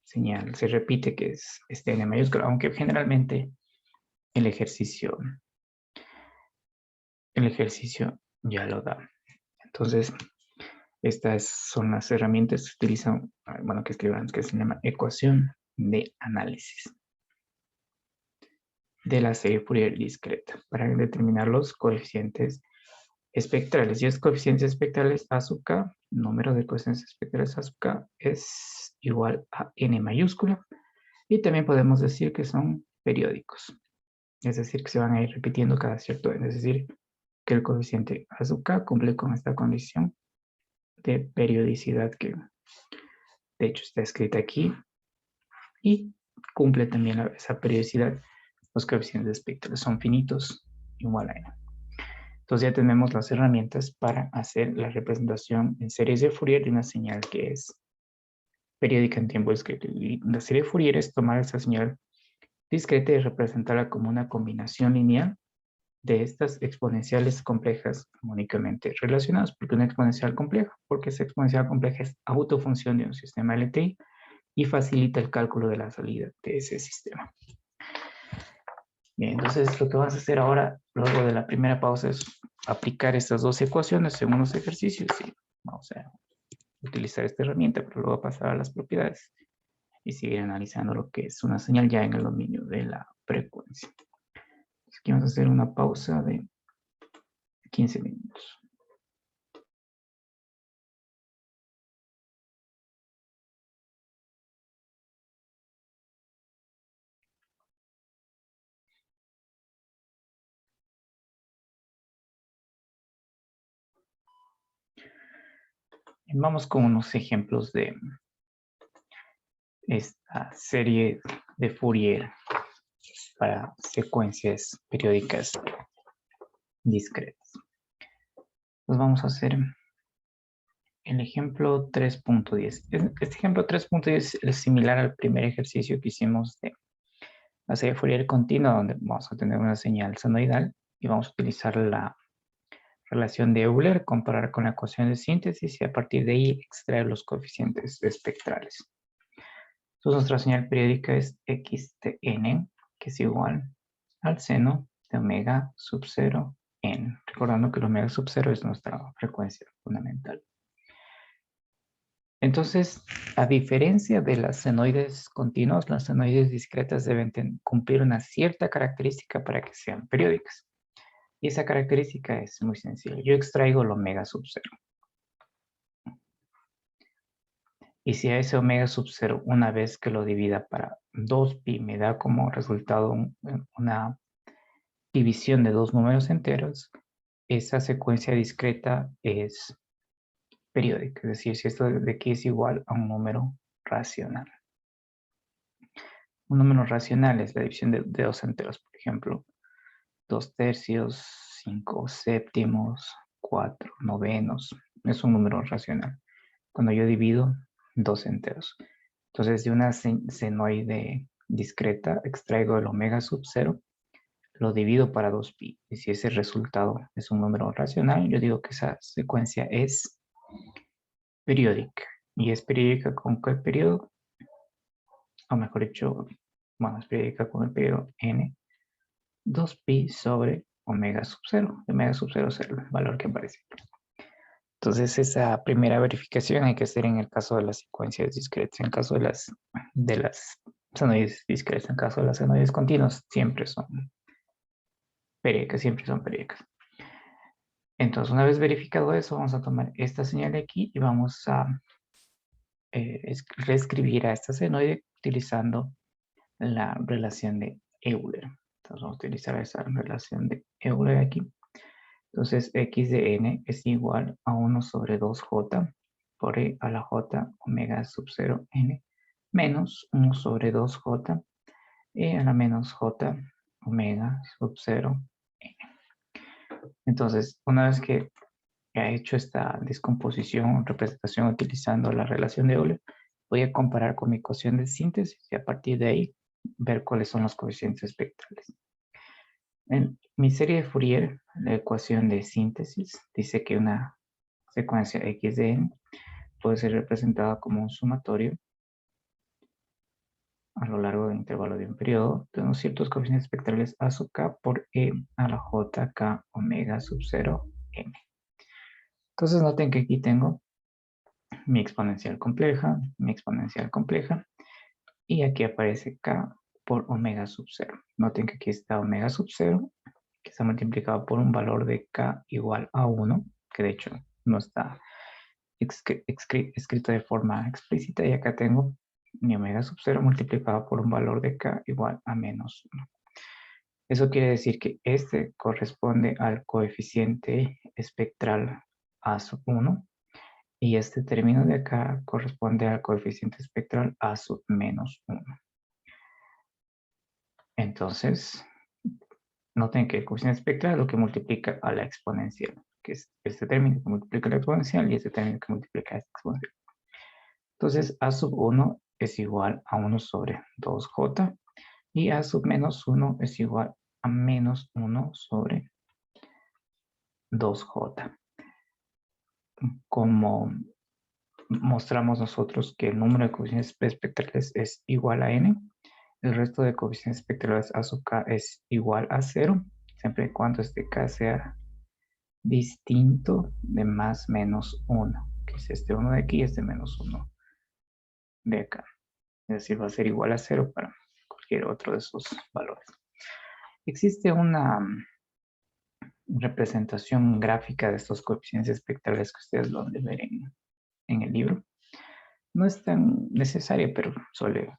señal se repite, que es este n mayúscula, aunque generalmente el ejercicio ya lo da. Entonces, estas son las herramientas que se utilizan, bueno, que se llama ecuación de análisis de la serie Fourier discreta para determinar los coeficientes espectrales. Y los coeficientes espectrales A sub k, número de coeficientes espectrales A sub k es igual a n mayúscula. Y también podemos decir que son periódicos. Es decir, que se van a ir repitiendo cada cierto n. Es decir, que el coeficiente A sub k cumple con esta condición de periodicidad que de hecho está escrita aquí. Y cumple también esa periodicidad. Los coeficientes espectrales son finitos igual a n. Entonces ya tenemos las herramientas para hacer la representación en series de Fourier de una señal que es periódica en tiempo discreto. Y la serie de Fourier es tomar esta señal discreta y representarla como una combinación lineal de estas exponenciales complejas armónicamente relacionadas. ¿Por qué una exponencial compleja? Porque esa exponencial compleja es autofunción de un sistema LTI y facilita el cálculo de la salida de ese sistema. Bien, entonces lo que vamos a hacer ahora, luego de la primera pausa, es aplicar estas dos ecuaciones en unos ejercicios y vamos a utilizar esta herramienta, pero luego pasar a las propiedades y seguir analizando lo que es una señal ya en el dominio de la frecuencia. Aquí vamos a hacer una pausa de 15 minutos. Vamos con unos ejemplos de esta serie de Fourier para secuencias periódicas discretas. Pues vamos a hacer el ejemplo 3.10. Este ejemplo 3.10 es similar al primer ejercicio que hicimos de la serie Fourier continua, donde vamos a tener una señal senoidal y vamos a utilizar la relación de Euler, comparar con la ecuación de síntesis y a partir de ahí extraer los coeficientes espectrales. Entonces nuestra señal periódica es xtn, que es igual al seno de omega sub 0 n. Recordando que el omega sub 0 es nuestra frecuencia fundamental. Entonces, a diferencia de las senoides continuas, las senoides discretas deben cumplir una cierta característica para que sean periódicas. Y esa característica es muy sencilla. Yo extraigo el omega sub 0. Y si a ese omega sub 0, una vez que lo divida para 2pi, me da como resultado una división de dos números enteros, esa secuencia discreta es periódica. Es decir, si esto de aquí es igual a un número racional. Un número racional es la división de dos enteros, por ejemplo, 2 tercios, 5 séptimos, 4 novenos. Es un número racional. Cuando yo divido dos enteros. Entonces, de una senoide discreta, extraigo el omega sub 0, lo divido para 2pi. Y si ese resultado es un número racional, yo digo que esa secuencia es periódica. ¿Y es periódica con qué periodo? O mejor dicho, bueno, es periódica con el periodo n, 2pi sobre omega sub 0. Omega sub 0 es el valor que aparece. Entonces, esa primera verificación hay que hacer en el caso de las secuencias discretas. En el caso de las senoides discretas, en el caso de las senoides continuas, siempre son periódicas, Entonces, una vez verificado eso, vamos a tomar esta señal de aquí y vamos a reescribir a esta senoide utilizando la relación de Euler. Entonces, vamos a utilizar esa relación de Euler aquí. Entonces, x de n es igual a 1 sobre 2j por e a la j omega sub 0 n menos 1 sobre 2j e a la menos j omega sub 0 n. Entonces, una vez que he hecho esta descomposición o representación utilizando la relación de Euler, voy a comparar con mi ecuación de síntesis y a partir de ahí ver cuáles son los coeficientes espectrales. En mi serie de Fourier, la ecuación de síntesis dice que una secuencia x de n puede ser representada como un sumatorio a lo largo del intervalo de un periodo de unos ciertos coeficientes espectrales a sub k por e a la j k omega sub 0 n. Entonces noten que aquí tengo mi exponencial compleja, y aquí aparece k por omega sub 0. Noten que aquí está omega sub 0, que está multiplicado por un valor de k igual a 1, que de hecho no está escrito de forma explícita, y acá tengo mi omega sub 0 multiplicado por un valor de k igual a menos 1. Eso quiere decir que este corresponde al coeficiente espectral a sub 1 y este término de acá corresponde al coeficiente espectral a sub menos 1. Entonces, noten que el coeficiente espectral es lo que multiplica a la exponencial, que es este término que multiplica la exponencial y este término que multiplica a esta exponencial. Entonces, a sub 1 es igual a 1 sobre 2j y a sub menos 1 es igual a menos 1 sobre 2j. Como mostramos nosotros que el número de coeficientes espectrales es igual a n, el resto de coeficientes espectrales a sub k es igual a 0, siempre y cuando este k sea distinto de más menos 1, que es este 1 de aquí y este menos 1 de acá. Es decir, va a ser igual a 0 para cualquier otro de esos valores. Existe una representación gráfica de estos coeficientes espectrales que ustedes lo han de ver en el libro. No es tan necesaria, pero suele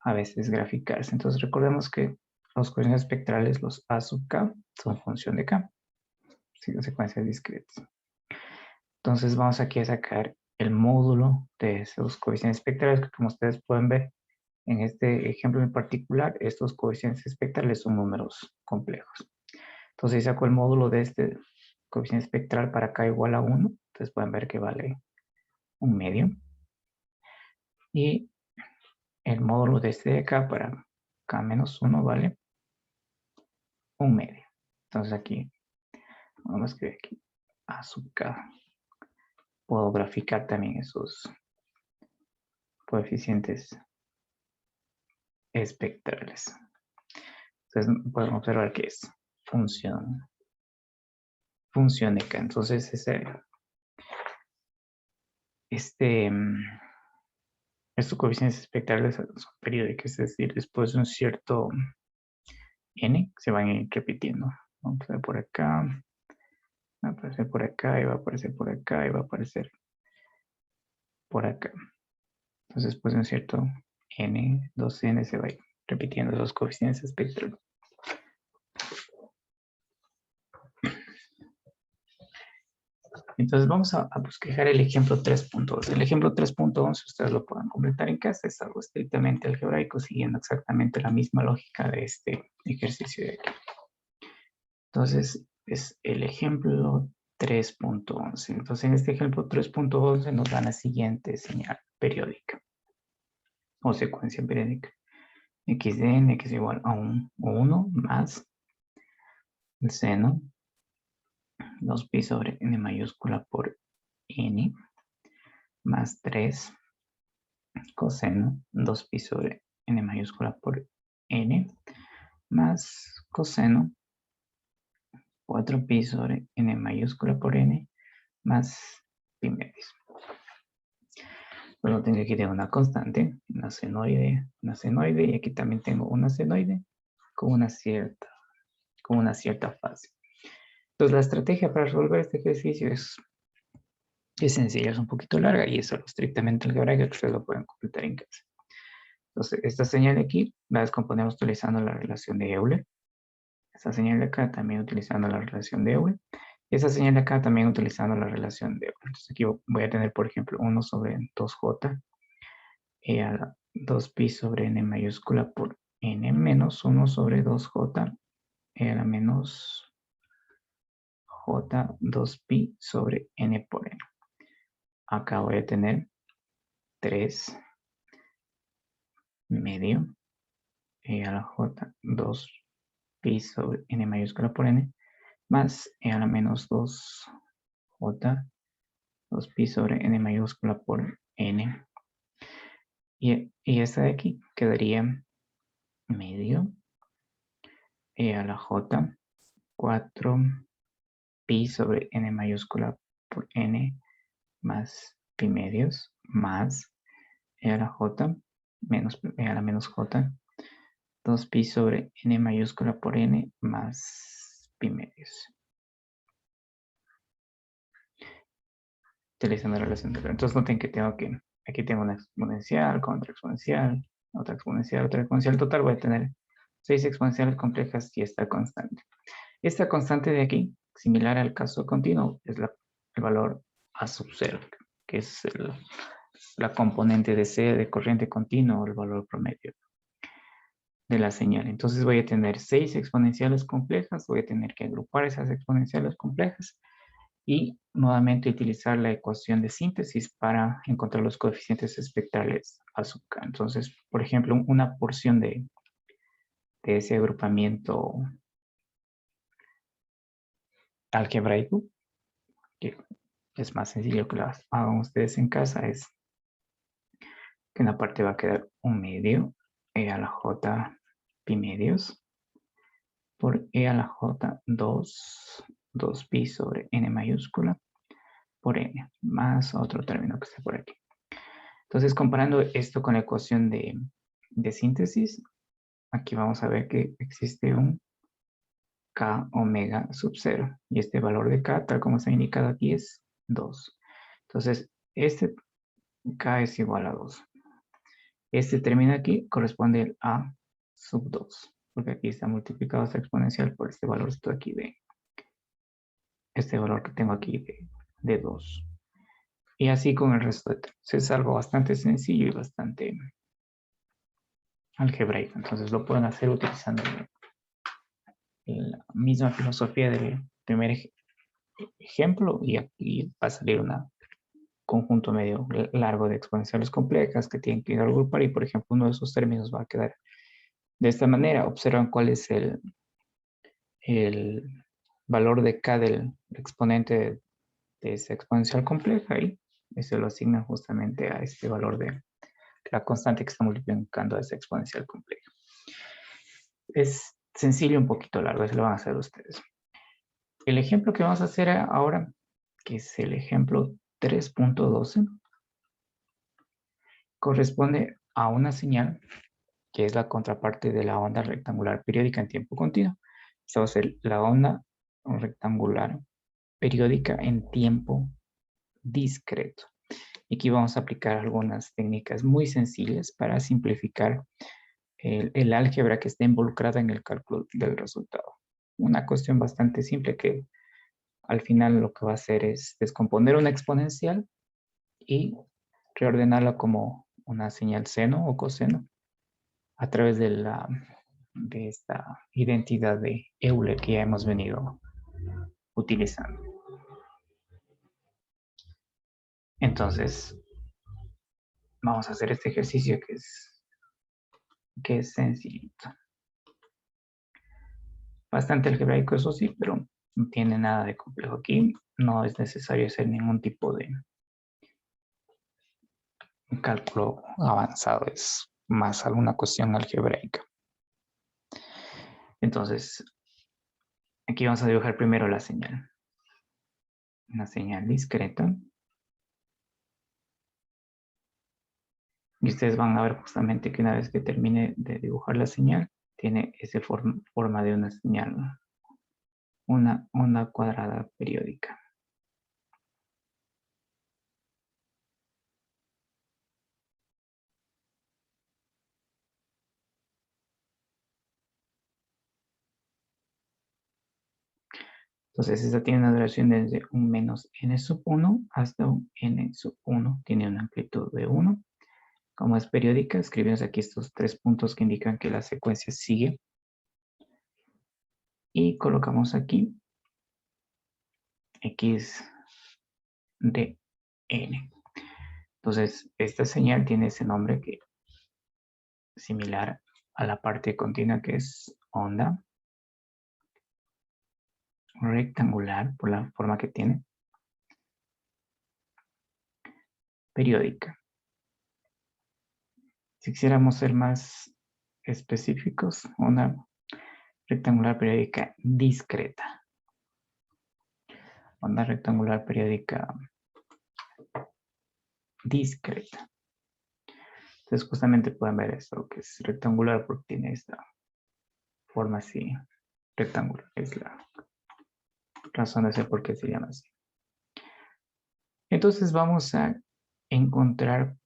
a veces graficarse. Entonces recordemos que los coeficientes espectrales, los a sub k, son función de k, secuencias discretas. Entonces vamos aquí a sacar el módulo de esos coeficientes espectrales, que como ustedes pueden ver en este ejemplo en particular, estos coeficientes espectrales son números complejos. Entonces saco el módulo de este coeficiente espectral para k igual a 1, entonces pueden ver que vale 1/2. Y el módulo de este de acá para k menos 1 vale 1/2. Entonces aquí, vamos a escribir aquí a sub k. Puedo graficar también esos coeficientes espectrales. Entonces podemos observar que es función de k. Entonces estos coeficientes espectrales son periódicos, es decir, después de un cierto n se van a ir repitiendo. Vamos a ver por acá, va a aparecer por acá y va a aparecer por acá y va a aparecer por acá. Entonces después de un cierto n, 2n se va a ir repitiendo los coeficientes espectrales. Entonces vamos a bosquejar el ejemplo 3.11. El ejemplo 3.11 ustedes lo pueden completar en casa, es algo estrictamente algebraico, siguiendo exactamente la misma lógica de este ejercicio de aquí. Entonces es el ejemplo 3.11. Entonces en este ejemplo 3.11 nos dan la siguiente señal periódica o secuencia periódica. X de n, que es igual a 1 más el seno 2pi sobre n mayúscula por n más 3 coseno 2pi sobre n mayúscula por n más coseno 4pi sobre n mayúscula por n más pi medios. Bueno, tengo aquí tengo una constante, una senoide, y aquí también tengo una senoide con una cierta fase. Entonces, la estrategia para resolver este ejercicio es sencilla, es un poquito larga y es algo estrictamente algebraico que ustedes lo pueden completar en casa. Entonces, esta señal de aquí la descomponemos utilizando la relación de Euler. Esta señal de acá también utilizando la relación de Euler. Y esta señal de acá también utilizando la relación de Euler. Entonces, aquí voy a tener, por ejemplo, 1 sobre 2j a la 2pi sobre n mayúscula por n menos 1 sobre 2j a la menos j 2pi sobre n por n. Acá voy a tener 3 medio a la j 2pi sobre n mayúscula por n más a la menos 2j 2pi sobre n mayúscula por n. Y esta de aquí quedaría medio a la j 4pi sobre n mayúscula por n más pi medios más a la j menos a la menos j 2pi sobre n mayúscula por n más pi medios. Utilizando la relación de... Entonces noten que aquí tengo una exponencial, otra exponencial, otra exponencial, otra exponencial. Total voy a tener 6 exponenciales complejas y esta constante. Esta constante de aquí, similar al caso continuo, es el valor a sub 0, que es la componente de C de corriente continua o el valor promedio de la señal. Entonces voy a tener 6 exponenciales complejas, voy a tener que agrupar esas exponenciales complejas y nuevamente utilizar la ecuación de síntesis para encontrar los coeficientes espectrales a sub k. Entonces, por ejemplo, una porción de ese agrupamiento algebraico, que es más sencillo que lo hagan ustedes en casa, es que en la parte va a quedar un medio a la j pi medios por a la j 2pi sobre n mayúscula por n, más otro término que está por aquí. Entonces, comparando esto con la ecuación de síntesis, aquí vamos a ver que existe un k omega sub 0. Y este valor de k, tal como está indicado aquí, es 2. Entonces, este k es igual a 2. Este término aquí corresponde a sub 2. Porque aquí está multiplicado esta exponencial por este valor de aquí este valor que tengo aquí de 2. Y así con el resto de términos. Es algo bastante sencillo y bastante algebraico. Entonces lo pueden hacer utilizando la misma filosofía del primer ejemplo y aquí va a salir un conjunto medio largo de exponenciales complejas que tienen que agrupar y por ejemplo uno de esos términos va a quedar de esta manera. Observan cuál es el valor de k del exponente de esa exponencial compleja y se lo asignan justamente a este valor de la constante que está multiplicando a esa exponencial compleja. Es sencillo, un poquito largo, eso lo van a hacer ustedes. El ejemplo que vamos a hacer ahora, que es el ejemplo 3.12, corresponde a una señal que es la contraparte de la onda rectangular periódica en tiempo continuo. Esta va a ser la onda rectangular periódica en tiempo discreto. Y aquí vamos a aplicar algunas técnicas muy sencillas para simplificar el álgebra que está involucrada en el cálculo del resultado. Una cuestión bastante simple que al final lo que va a hacer es descomponer una exponencial y reordenarla como una señal seno o coseno a través de esta identidad de Euler que ya hemos venido utilizando. Entonces, vamos a hacer este ejercicio que es sencillito. Bastante algebraico, eso sí, pero no tiene nada de complejo aquí. No es necesario hacer ningún tipo de cálculo avanzado, es más alguna cuestión algebraica. Entonces, aquí vamos a dibujar primero la señal. una señal discreta. Y ustedes van a ver justamente que una vez que termine de dibujar la señal, tiene esa forma de una señal, una onda cuadrada periódica. Entonces, esta tiene una duración desde un menos n sub 1 hasta un n sub 1. Tiene una amplitud de 1. Como es periódica, escribimos aquí estos 3 puntos que indican que la secuencia sigue. Y colocamos aquí x de n. Entonces, esta señal tiene ese nombre que es similar a la parte continua, que es onda rectangular, por la forma que tiene, periódica. Si quisiéramos ser más específicos, onda rectangular periódica discreta. Onda rectangular periódica discreta. Entonces justamente pueden ver esto, que es rectangular porque tiene esta forma así, rectangular. Es la razón de ser por qué se llama así. Entonces vamos a encontrar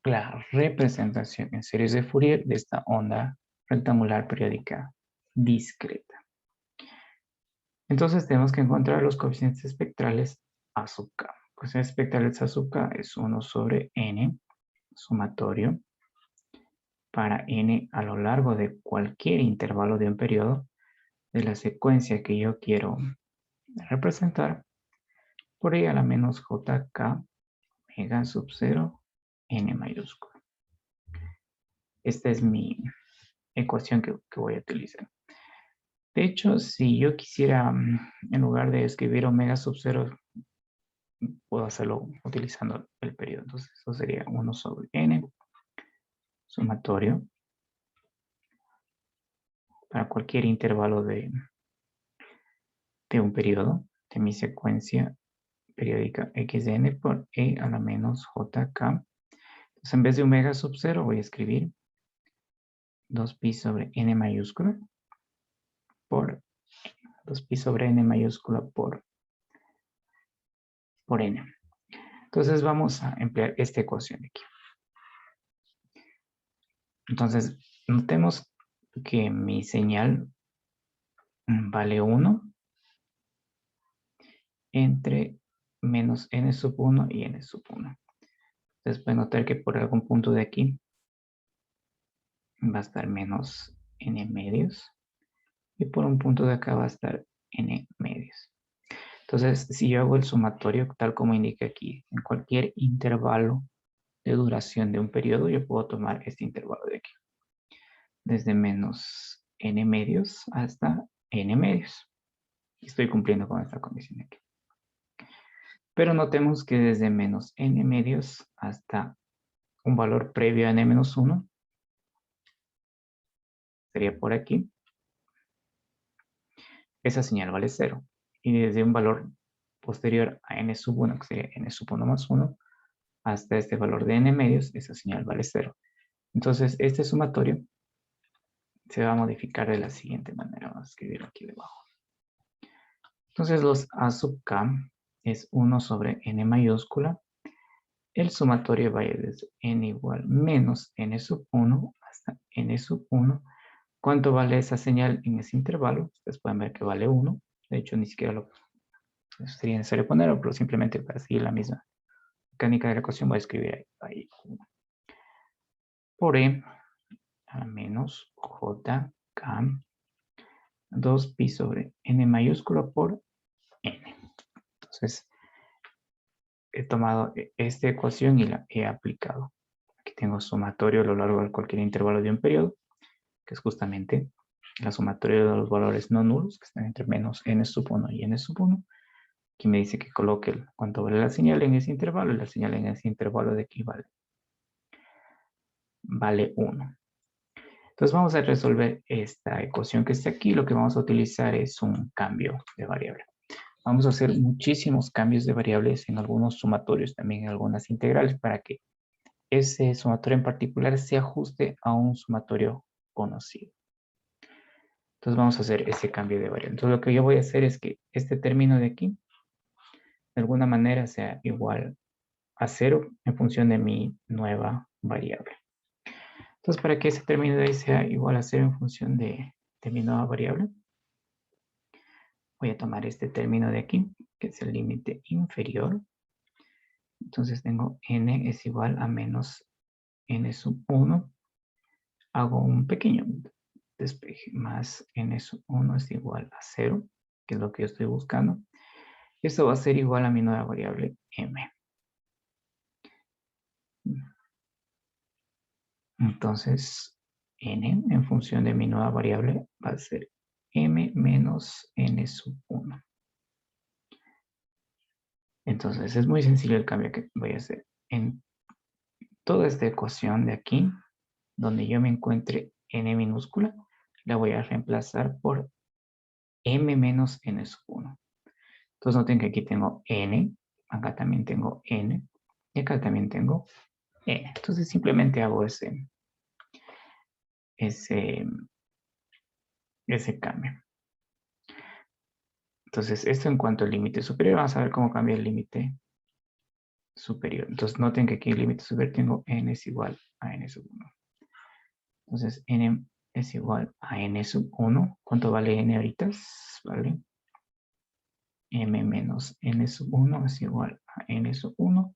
la representación en series de Fourier de esta onda rectangular periódica discreta. Entonces tenemos que encontrar los coeficientes espectrales A sub k. Coeficientes espectrales A sub k es 1 sobre n sumatorio para n a lo largo de cualquier intervalo de un periodo de la secuencia que yo quiero representar por i a la menos jk mega sub 0 n mayúscula. Esta es mi ecuación que voy a utilizar. De hecho, si yo quisiera, en lugar de escribir omega sub 0, puedo hacerlo utilizando el periodo. Entonces, eso sería 1 sobre n sumatorio para cualquier intervalo de un periodo de mi secuencia periódica x de n por e a la menos jk. Entonces, en vez de omega sub 0, voy a escribir 2pi sobre n mayúscula por 2pi sobre n mayúscula por n. Entonces, vamos a emplear esta ecuación de aquí. Entonces, notemos que mi señal vale 1 entre menos n sub 1 y n sub 1. Entonces, pueden notar que por algún punto de aquí va a estar menos n medios y por un punto de acá va a estar n medios. Entonces, si yo hago el sumatorio tal como indica aquí, en cualquier intervalo de duración de un periodo, yo puedo tomar este intervalo de aquí. Desde menos n medios hasta n medios. Estoy cumpliendo con esta condición de aquí. Pero notemos que desde menos n medios hasta un valor previo a n menos 1, sería por aquí, esa señal vale 0. Y desde un valor posterior a n sub 1, que sería n sub 1 más 1, hasta este valor de n medios, esa señal vale 0. Entonces, este sumatorio se va a modificar de la siguiente manera. Vamos a escribirlo aquí debajo. Entonces, los a sub k es 1 sobre n mayúscula. El sumatorio va a ir desde n igual menos n sub 1 hasta n sub 1. ¿Cuánto vale esa señal en ese intervalo? Ustedes pueden ver que vale 1. De hecho, ni siquiera lo sería necesario ponerlo, pero simplemente para seguir la misma mecánica de la ecuación voy a escribir ahí 1. Por e a menos jk 2pi sobre n mayúscula por n. Entonces, he tomado esta ecuación y la he aplicado. Aquí tengo sumatorio a lo largo de cualquier intervalo de un periodo, que es justamente la sumatoria de los valores no nulos, que están entre menos n sub 1 y n sub 1. Aquí me dice que coloque cuánto vale la señal en ese intervalo, y la señal en ese intervalo de aquí vale 1. Entonces vamos a resolver esta ecuación que está aquí. Lo que vamos a utilizar es un cambio de variable. vamos a hacer muchísimos cambios de variables en algunos sumatorios, también en algunas integrales, para que ese sumatorio en particular se ajuste a un sumatorio conocido. Entonces vamos a hacer ese cambio de variable. Entonces lo que yo voy a hacer es que este término de aquí, de alguna manera, sea igual a 0 en función de mi nueva variable. Entonces, para que ese término de ahí sea igual a 0 en función de mi nueva variable, voy a tomar este término de aquí, que es el límite inferior. Entonces tengo n es igual a menos n sub 1. Hago un pequeño despeje, más n sub 1 es igual a 0, que es lo que yo estoy buscando. Y esto va a ser igual a mi nueva variable m. Entonces, n en función de mi nueva variable va a ser m menos n sub 1. Entonces, es muy sencillo el cambio que voy a hacer. En toda esta ecuación de aquí, donde yo me encuentre n minúscula, la voy a reemplazar por m menos n sub 1. Entonces, noten que aquí tengo n, acá también tengo n, y acá también tengo n. Entonces, simplemente hago ese cambio. Entonces, esto en cuanto al límite superior, vamos a ver cómo cambia el límite superior. Entonces, noten que aquí el límite superior tengo n es igual a n sub 1. Entonces, n es igual a n sub 1. ¿Cuánto vale n ahorita? Vale. M menos n sub 1 es igual a n sub 1.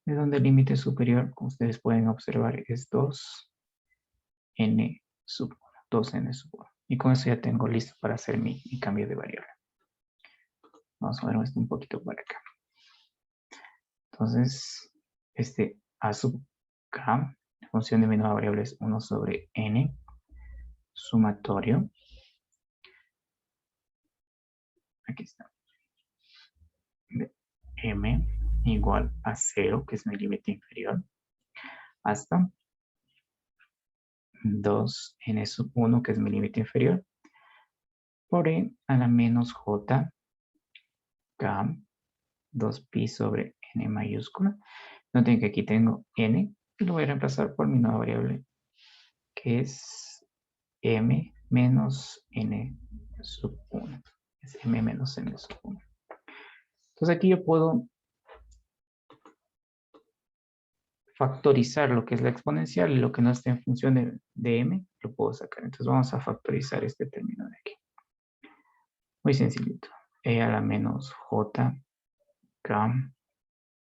De donde el límite superior, como ustedes pueden observar, es 2n sub 1. 2n sub 1. Y con eso ya tengo listo para hacer mi cambio de variable. Vamos a ver esto un poquito para acá. Entonces, este a sub k, la función de mi nueva variable es 1 sobre n, sumatorio. Aquí está. De m igual a 0, que es mi límite inferior, hasta 2n sub 1, que es mi límite inferior, por e a la menos j k 2pi sobre n mayúscula. Noten que aquí tengo n y lo voy a reemplazar por mi nueva variable, que es m menos n sub 1. Es m menos n sub 1. Entonces aquí yo puedo factorizar lo que es la exponencial y lo que no esté en función de m, lo puedo sacar. Entonces vamos a factorizar este término de aquí. Muy sencillito. E a la menos j k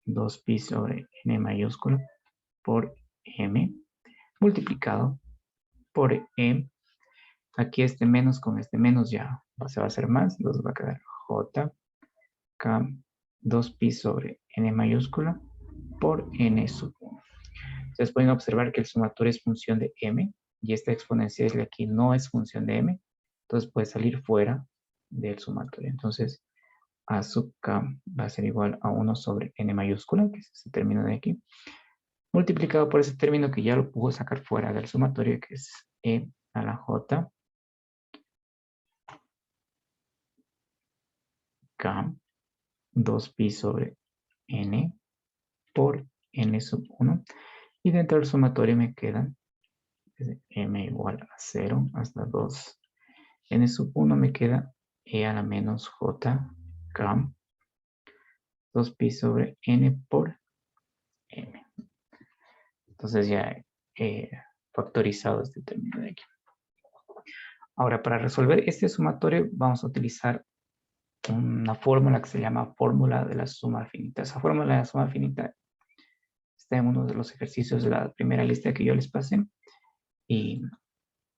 2pi sobre n mayúscula por m multiplicado por e. Aquí este menos con este menos ya se va a hacer más. Entonces va a quedar j k 2pi sobre n mayúscula por n sub 1. Ustedes pueden observar que el sumatorio es función de m y esta exponencial de aquí no es función de m. Entonces puede salir fuera del sumatorio. Entonces a sub k va a ser igual a 1 sobre n mayúscula, que es este término de aquí, multiplicado por ese término que ya lo puedo sacar fuera del sumatorio, que es e a la j k 2pi sobre n por n sub 1. Y dentro del sumatorio me quedan m igual a 0 hasta 2. N sub 1 me queda e a la menos j k 2pi sobre n por m. Entonces ya he factorizado este término de aquí. Ahora, para resolver este sumatorio vamos a utilizar una fórmula que se llama fórmula de la suma finita. Esa fórmula de la suma finita está en uno de los ejercicios de la primera lista que yo les pasé y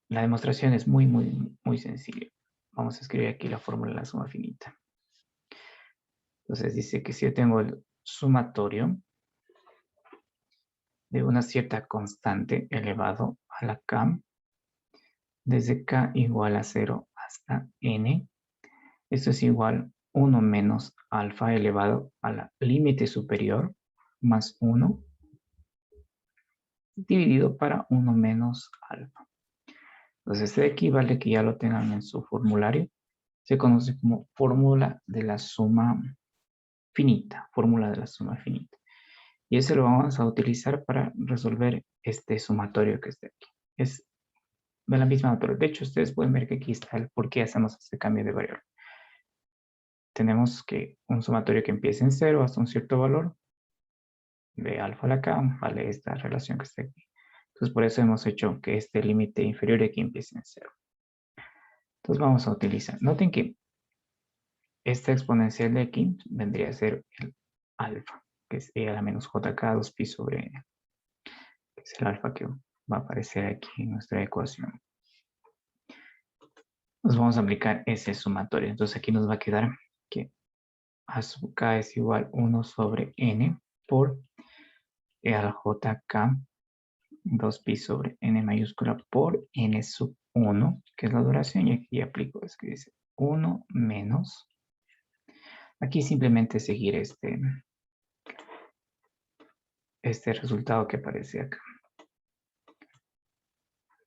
la demostración es muy, muy, muy sencilla. Vamos a escribir aquí la fórmula de la suma finita. Entonces dice que si yo tengo el sumatorio de una cierta constante elevado a la k, desde k igual a 0 hasta n, esto es igual a 1 menos alfa elevado a la límite superior más 1 dividido para 1 menos alfa. Entonces este de aquí vale que ya lo tengan en su formulario. se conoce como fórmula de la suma finita, fórmula de la suma finita. Y ese lo vamos a utilizar para resolver este sumatorio que está aquí. Es de la misma naturaleza. De hecho, ustedes pueden ver que aquí está el por qué hacemos este cambio de variable. Tenemos que un sumatorio que empiece en 0 hasta un cierto valor de alfa a la k, vale esta relación que está aquí. Entonces, por eso hemos hecho que este límite inferior de aquí empiece en 0. Entonces, vamos a utilizar. Noten que esta exponencial de aquí vendría a ser el alfa, que es e a la menos jk 2pi sobre n, que es el alfa que va a aparecer aquí en nuestra ecuación. Nos vamos a aplicar ese sumatorio. Entonces, aquí nos va a quedar que a sub k es igual 1 sobre n por e a la jk 2pi sobre n mayúscula por n sub 1, que es la duración, y aquí aplico es que dice 1 menos. Aquí simplemente seguir este resultado que aparece acá.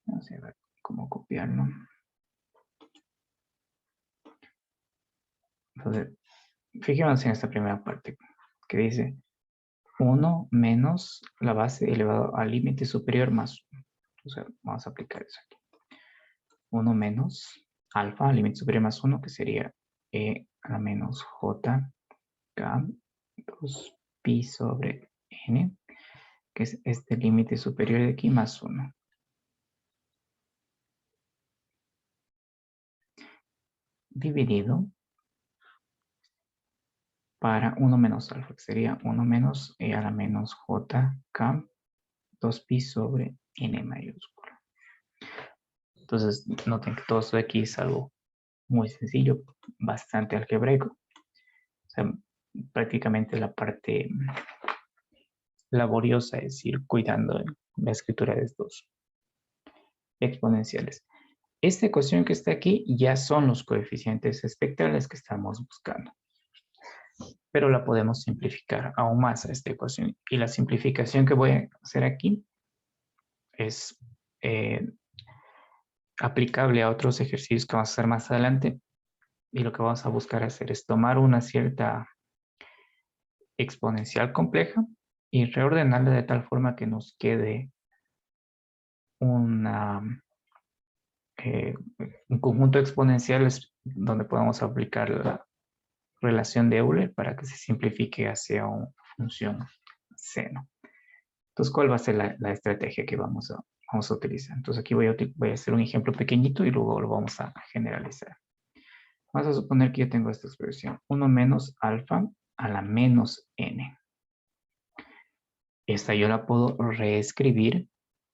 Vamos a ver cómo copiarlo. Entonces, fijémonos en esta primera parte que dice 1 menos la base elevado al límite superior más 1. Entonces, vamos a aplicar eso aquí. 1 menos alfa al límite superior más 1, que sería e a la menos jk 2pi sobre n, que es este límite superior de aquí más 1. Dividido para 1 menos alfa, que sería 1 menos e a la menos jk 2pi sobre n mayúscula. Entonces, noten que todo esto de aquí es algo muy sencillo, bastante algebraico. O sea, prácticamente la parte laboriosa es ir cuidando la escritura de estos exponenciales. Esta ecuación que está aquí ya son los coeficientes espectrales que estamos buscando. Pero la podemos simplificar aún más a esta ecuación. Y la simplificación que voy a hacer aquí es aplicable a otros ejercicios que vamos a hacer más adelante. Y lo que vamos a buscar hacer es tomar una cierta exponencial compleja y reordenarla de tal forma que nos quede un conjunto de exponenciales donde podamos aplicar la relación de Euler para que se simplifique hacia una función seno. Entonces, ¿cuál va a ser la estrategia que vamos a utilizar? Entonces, aquí voy a hacer un ejemplo pequeñito y luego lo vamos a generalizar. Vamos a suponer que yo tengo esta expresión, 1 menos alfa a la menos n. Esta yo la puedo reescribir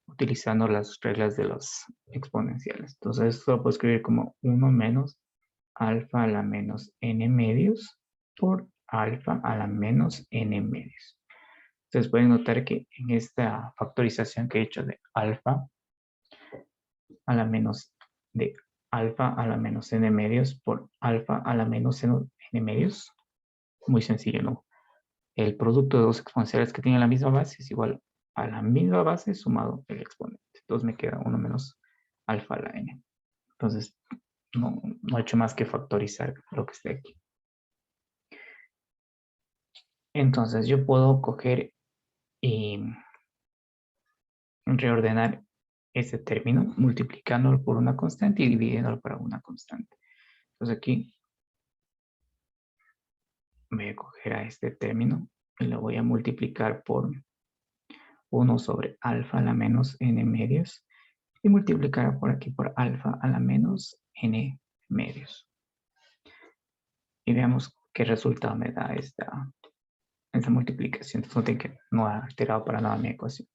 utilizando las reglas de los exponenciales. Entonces, esto lo puedo escribir como 1 menos alfa a la menos n medios por alfa a la menos n medios. Entonces pueden notar que en esta factorización que he hecho de alfa a la menos de alfa a la menos n medios por alfa a la menos n medios, muy sencillo, ¿no? El producto de dos exponenciales que tienen la misma base es igual a la misma base sumado el exponente. Entonces me queda 1 menos alfa a la n. Entonces no he hecho más que factorizar lo que está aquí. Entonces yo puedo coger y reordenar ese término multiplicándolo por una constante y dividiéndolo por una constante. Entonces aquí voy a coger a este término y lo voy a multiplicar por 1 sobre alfa a la menos n medios y multiplicar por aquí por alfa a la menos n medios. Y veamos qué resultado me da esta multiplicación. Entonces no ha alterado para nada mi ecuación.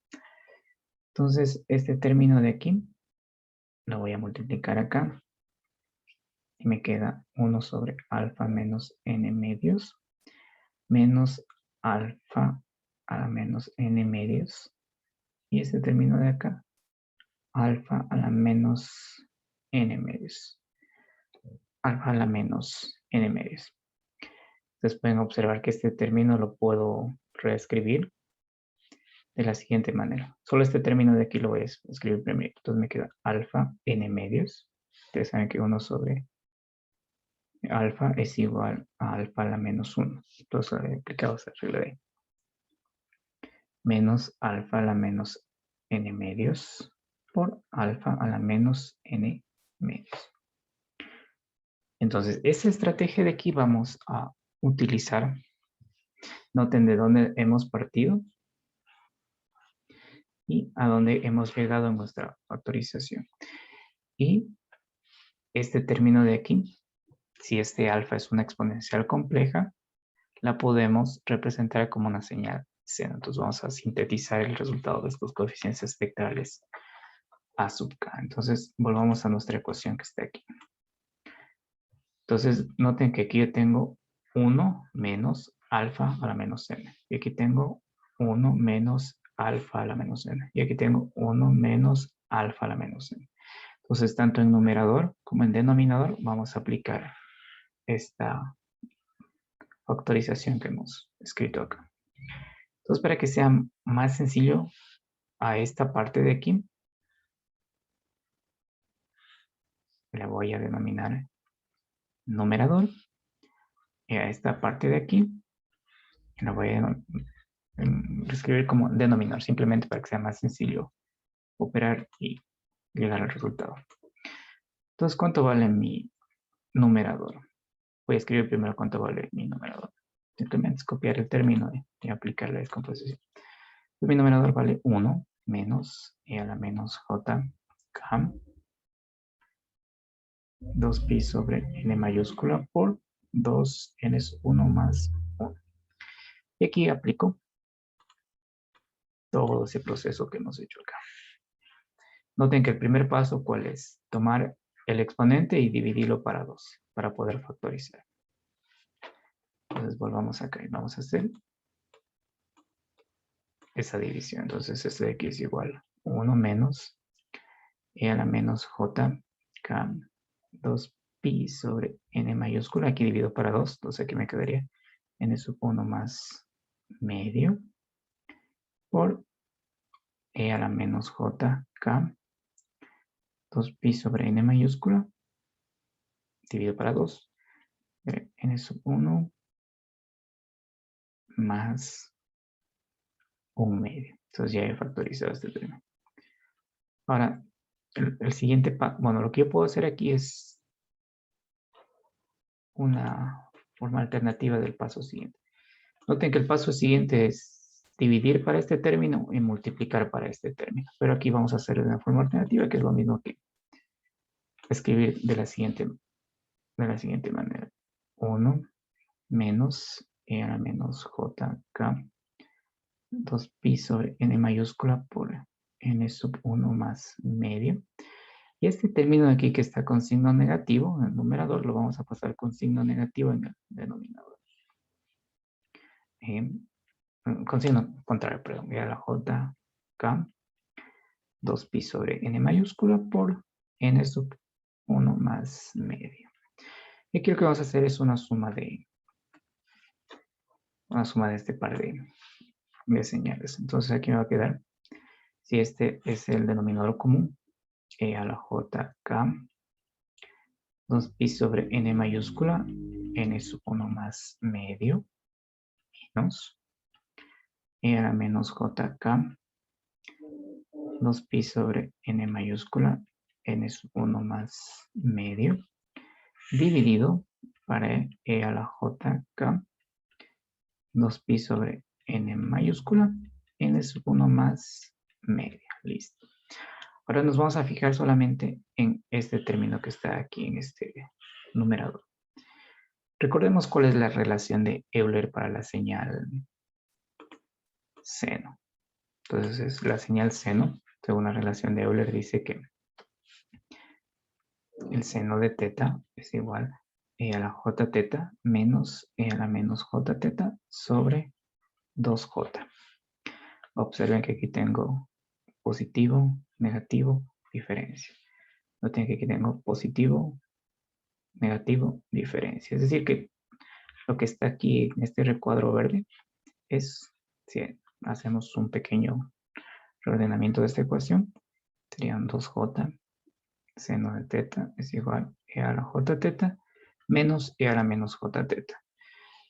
Entonces este término de aquí lo voy a multiplicar acá y me queda 1 sobre alfa menos n medios menos alfa a la menos n medios. Y este término de acá, alfa a la menos n medios. Alfa a la menos n medios. Entonces pueden observar que este término lo puedo reescribir de la siguiente manera. Solo este término de aquí lo voy a escribir primero. Entonces me queda alfa n medios. Ustedes saben que 1 sobre alfa es igual a alfa a la menos 1. Entonces aplicamos la regla de menos alfa a la menos n medios por alfa a la menos n medios. Entonces, esa estrategia de aquí vamos a utilizar. Noten de dónde hemos partido y a dónde hemos llegado en nuestra factorización. Y este término de aquí, si este alfa es una exponencial compleja, la podemos representar como una señal seno. Entonces vamos a sintetizar el resultado de estos coeficientes espectrales a sub k. Entonces volvamos a nuestra ecuación que está aquí. Entonces noten que aquí yo tengo 1 menos alfa a la menos n. Y aquí tengo 1 menos alfa a la menos n. Y aquí tengo 1 menos alfa a la menos n. Entonces tanto en numerador como en denominador vamos a aplicar esta factorización que hemos escrito acá. Entonces, para que sea más sencillo a esta parte de aquí, la voy a denominar numerador. Y a esta parte de aquí, la voy a escribir como denominador, simplemente para que sea más sencillo operar y llegar al resultado. Entonces, ¿cuánto vale mi numerador? Voy a escribir primero cuánto vale mi numerador. Simplemente es copiar el término y aplicar la descomposición. Pues mi numerador vale 1 menos e a la menos j k 2pi sobre n mayúscula por 2n es 1 más 1. Y aquí aplico todo ese proceso que hemos hecho acá. Noten que el primer paso, ¿cuál es? Tomar el exponente y dividirlo para 2 para poder factorizar. Entonces volvamos acá y vamos a hacer esa división. Entonces esto de aquí es igual a 1 menos e a la menos j k 2pi sobre n mayúscula. Aquí divido para 2, entonces aquí me quedaría n sub 1 más medio por e a la menos j k 2pi sobre n mayúscula. Divido para 2. N sub 1 más 1 medio. Entonces ya he factorizado este término. Ahora, el siguiente paso, bueno, lo que yo puedo hacer aquí es una forma alternativa del paso siguiente. Noten que el paso siguiente es dividir para este término y multiplicar para este término. Pero aquí vamos a hacer de una forma alternativa, que es lo mismo que escribir de la siguiente manera. 1 menos e a la menos jk 2pi sobre n mayúscula por n sub 1 más medio. Y este término de aquí que está con signo negativo, en el numerador, lo vamos a pasar con signo negativo en el denominador. Con signo contrario, perdón, y a la jk 2pi sobre n mayúscula por n sub 1 más medio. Y aquí lo que vamos a hacer es una suma de este par de señales. Entonces aquí me va a quedar, si este es el denominador común, e a la jk 2pi sobre n mayúscula, n sub 1 más medio, menos e a la menos jk 2pi sobre n mayúscula, n sub 1 más medio, dividido para e a la jk 2pi sobre n mayúscula, n sub 1 más medio. Listo. Ahora nos vamos a fijar solamente en este término que está aquí en este numerador. Recordemos cuál es la relación de Euler para la señal seno. Entonces, la señal seno, según la relación de Euler, dice que el seno de teta es igual e a la j teta menos e a la menos j teta sobre 2j. Observen que aquí tengo positivo, negativo, diferencia. Noten que aquí tengo positivo, negativo, diferencia. Es decir, que lo que está aquí en este recuadro verde es, si hacemos un pequeño reordenamiento de esta ecuación, serían 2j seno de teta es igual a la j teta menos e a la menos j teta.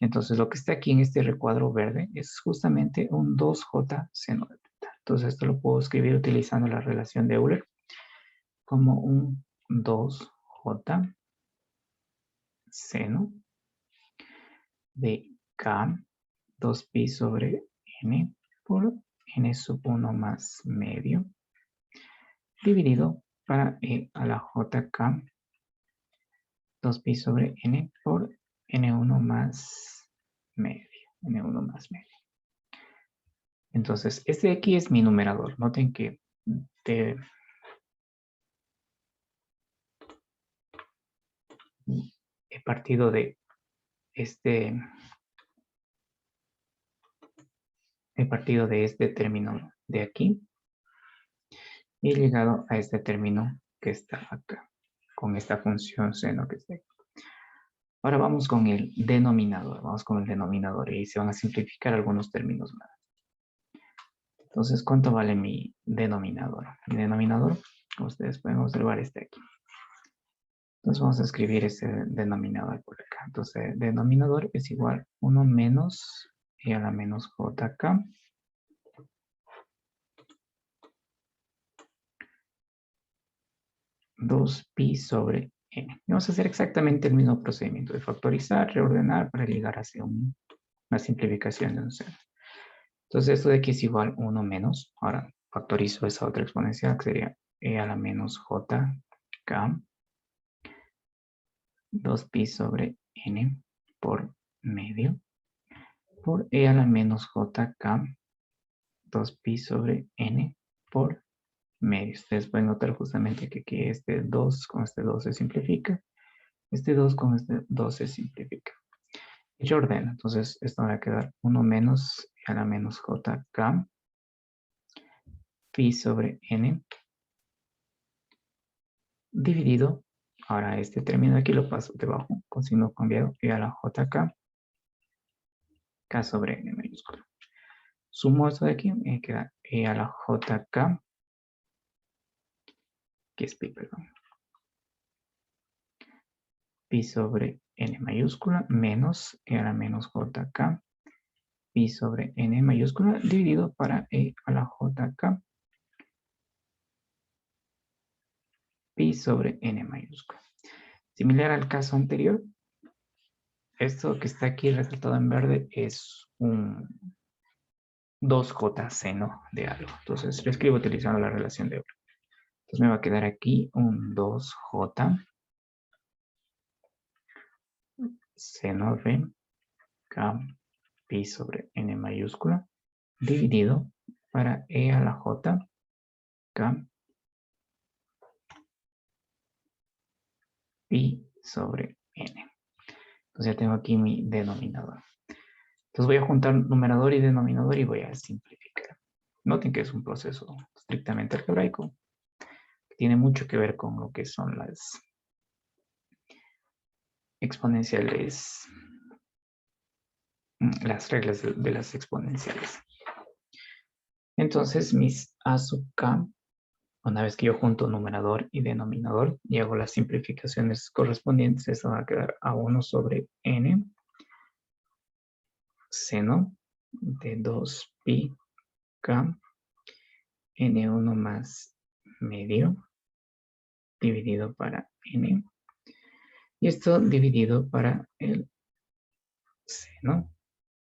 Entonces, lo que está aquí en este recuadro verde es justamente un 2j seno de teta. Entonces, esto lo puedo escribir utilizando la relación de Euler como un 2j seno de k 2pi sobre n por n sub 1 más medio dividido para e a la jk 2pi sobre n por n1 más medio. n1 más medio. Entonces, este de aquí es mi numerador. Noten que he partido de este término de aquí y he llegado a este término que está acá, con esta función seno que está aquí. Ahora vamos con el denominador. Vamos con el denominador y se van a simplificar algunos términos más. Entonces, ¿cuánto vale mi denominador? Mi denominador, como ustedes pueden observar, está aquí. Entonces vamos a escribir ese denominador por acá. Entonces, denominador es igual a 1 menos e a la menos jk 2pi sobre n. Vamos a hacer exactamente el mismo procedimiento de factorizar, reordenar para llegar hacia una simplificación de un cero. Entonces esto de aquí es igual a 1 menos. Ahora factorizo esa otra exponencial que sería e a la menos jk 2pi sobre n por medio por e a la menos jk 2pi sobre n por medio. Ustedes pueden notar justamente que aquí este 2 con este 2 se simplifica. Este 2 con este 2 se simplifica. Y yo ordeno. Entonces esto va a quedar 1 menos e a la menos jk pi sobre n dividido. Ahora este término de aquí lo paso debajo con signo cambiado e a la jk k sobre n mayúscula. Sumo esto de aquí y me queda e a la jk, que es pi, perdón. Pi sobre n mayúscula menos e a la menos jk pi sobre n mayúscula dividido para e a la jk pi sobre n mayúscula. Similar al caso anterior, esto que está aquí resaltado en verde es un 2j seno de algo. Entonces lo escribo utilizando la relación de Euler. Entonces me va a quedar aquí un 2j seno de k pi sobre n mayúscula dividido para e a la j k pi sobre n. Entonces ya tengo aquí mi denominador. Entonces voy a juntar numerador y denominador y voy a simplificar. Noten que es un proceso estrictamente algebraico que tiene mucho que ver con lo que son las exponenciales, las reglas de las exponenciales. Entonces mis a sub k, una vez que yo junto numerador y denominador y hago las simplificaciones correspondientes, eso va a quedar a 1 sobre n seno de 2pi k n1 más medio dividido para n. Y esto dividido para el seno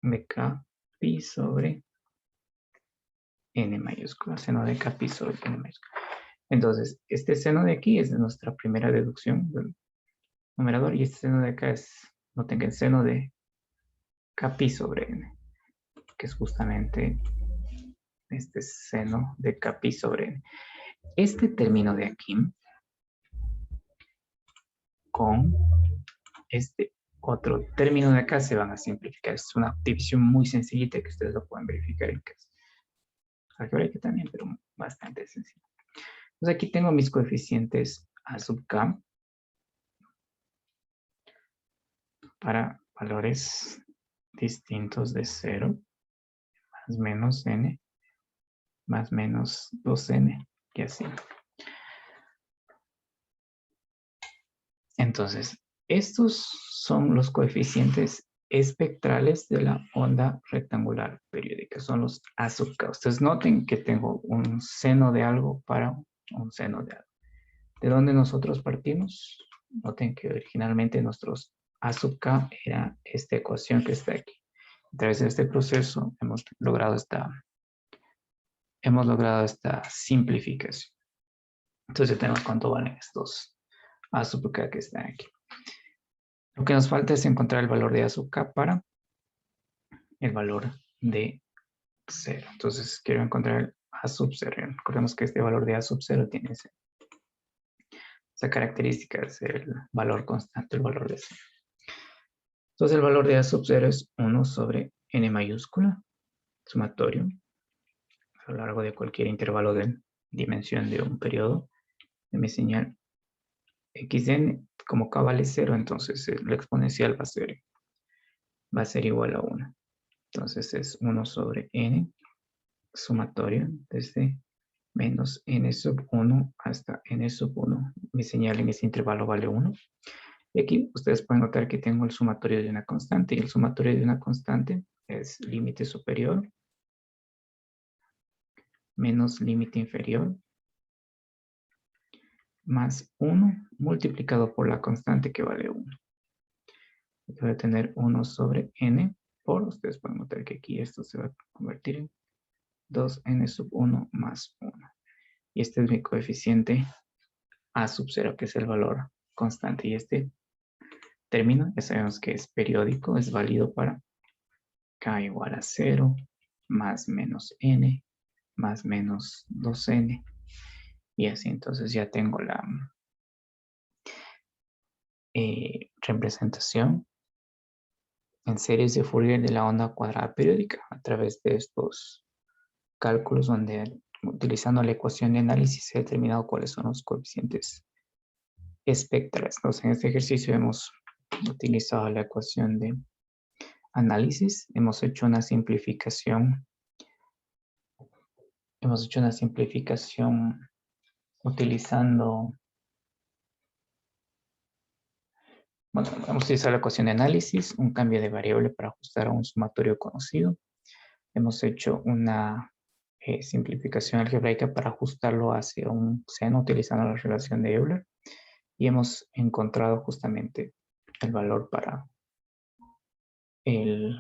de k pi sobre n mayúscula. Seno de k pi sobre n mayúscula. Entonces, este seno de aquí es de nuestra primera deducción del numerador. Y este seno de acá es, noten que el seno de k pi sobre n, que es justamente este seno de k pi sobre n. Este término de aquí con este otro término de acá se van a simplificar. Es una división muy sencillita que ustedes lo pueden verificar en casa. Algebraica también, pero bastante sencillo. Entonces aquí tengo mis coeficientes a sub k para valores distintos de 0, más menos n, más menos 2n, y así. Entonces, Estos son los coeficientes espectrales de la onda rectangular periódica, son los A sub k. Ustedes noten que tengo un seno de algo para un seno de algo. ¿De dónde nosotros partimos? Noten que originalmente nuestros A sub k era esta ecuación que está aquí. A través de este proceso hemos logrado esta simplificación. Entonces tenemos cuánto valen estos A sub k que están aquí. Lo que nos falta es encontrar el valor de A sub k para el valor de 0. Entonces quiero encontrar el A sub 0. Recordemos que este valor de A sub 0 tiene esa característica, es el valor constante, el valor de 0. Entonces el valor de A sub 0 es 1 sobre n mayúscula, sumatorio, a lo largo de cualquier intervalo de dimensión de un periodo de mi señal xn. Como k vale 0, entonces la exponencial va a ser igual a 1. Entonces es 1 sobre n sumatorio desde menos n sub 1 hasta n sub 1. Mi señal en ese intervalo vale 1. Y aquí ustedes pueden notar que tengo el sumatorio de una constante. Y el sumatorio de una constante es límite superior menos límite inferior más 1 multiplicado por la constante que vale 1. Voy a tener 1 sobre n por, ustedes pueden notar que aquí esto se va a convertir en 2n sub 1 más 1. Y este es mi coeficiente A sub 0, que es el valor constante. Y este término ya sabemos que es periódico, es válido para k igual a 0, más menos n, más menos 2n. Y así entonces ya tengo la representación en series de Fourier de la onda cuadrada periódica a través de estos cálculos donde utilizando la ecuación de análisis he determinado cuáles son los coeficientes espectrales. Entonces en este ejercicio hemos utilizado la ecuación de análisis, hemos hecho una simplificación utilizando, bueno, hemos utilizado la ecuación de análisis, un cambio de variable para ajustar a un sumatorio conocido. Hemos hecho una simplificación algebraica para ajustarlo hacia un seno utilizando la relación de Euler. Y hemos encontrado justamente el valor para el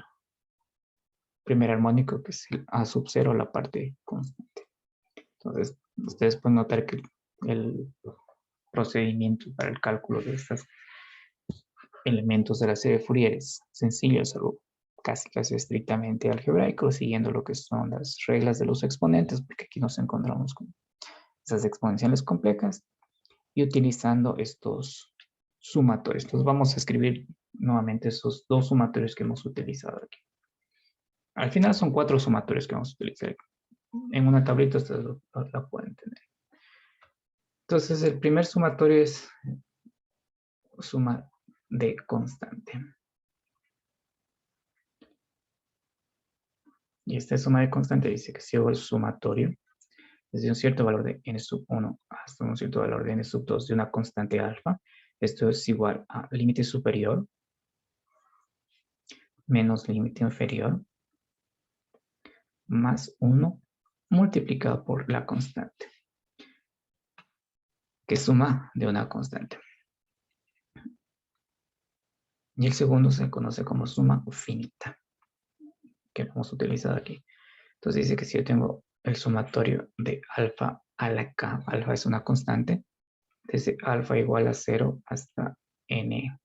primer armónico, que es el A sub 0, la parte constante. Entonces, ustedes pueden notar que el procedimiento para el cálculo de estos elementos de la serie de Fourier es sencillo, es algo casi estrictamente algebraico, siguiendo lo que son las reglas de los exponentes, porque aquí nos encontramos con esas exponenciales complejas y utilizando estos sumatorios. Entonces vamos a escribir nuevamente esos dos sumatorios que hemos utilizado aquí. Al final son 4 sumatorios que vamos a utilizar. En una tablita ustedes la pueden tener. Entonces el primer sumatorio es suma de constante. Y esta suma de constante dice que si hago el sumatorio desde un cierto valor de n sub 1 hasta un cierto valor de n sub 2 de una constante alfa, esto es igual a límite superior menos límite inferior más 1 multiplicado por la constante, que es suma de una constante. Y el segundo se conoce como suma finita, que hemos utilizado aquí. Entonces dice que si yo tengo el sumatorio de alfa a la k, alfa es una constante, desde alfa igual a 0 hasta n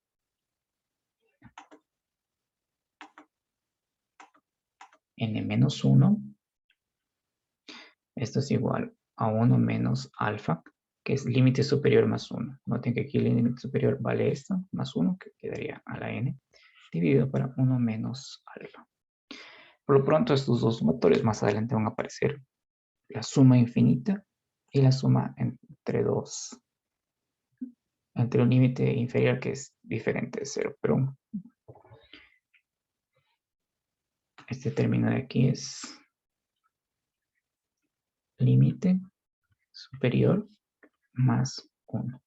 menos 1, esto es igual a 1 menos alfa, que es límite superior más 1. Noten que aquí el límite superior vale esto, más 1, que quedaría a la n, dividido para 1 menos alfa. Por lo pronto, estos dos sumatorios más adelante van a aparecer la suma infinita y la suma entre un límite inferior que es diferente de 0, pero este término de aquí es límite superior más 1.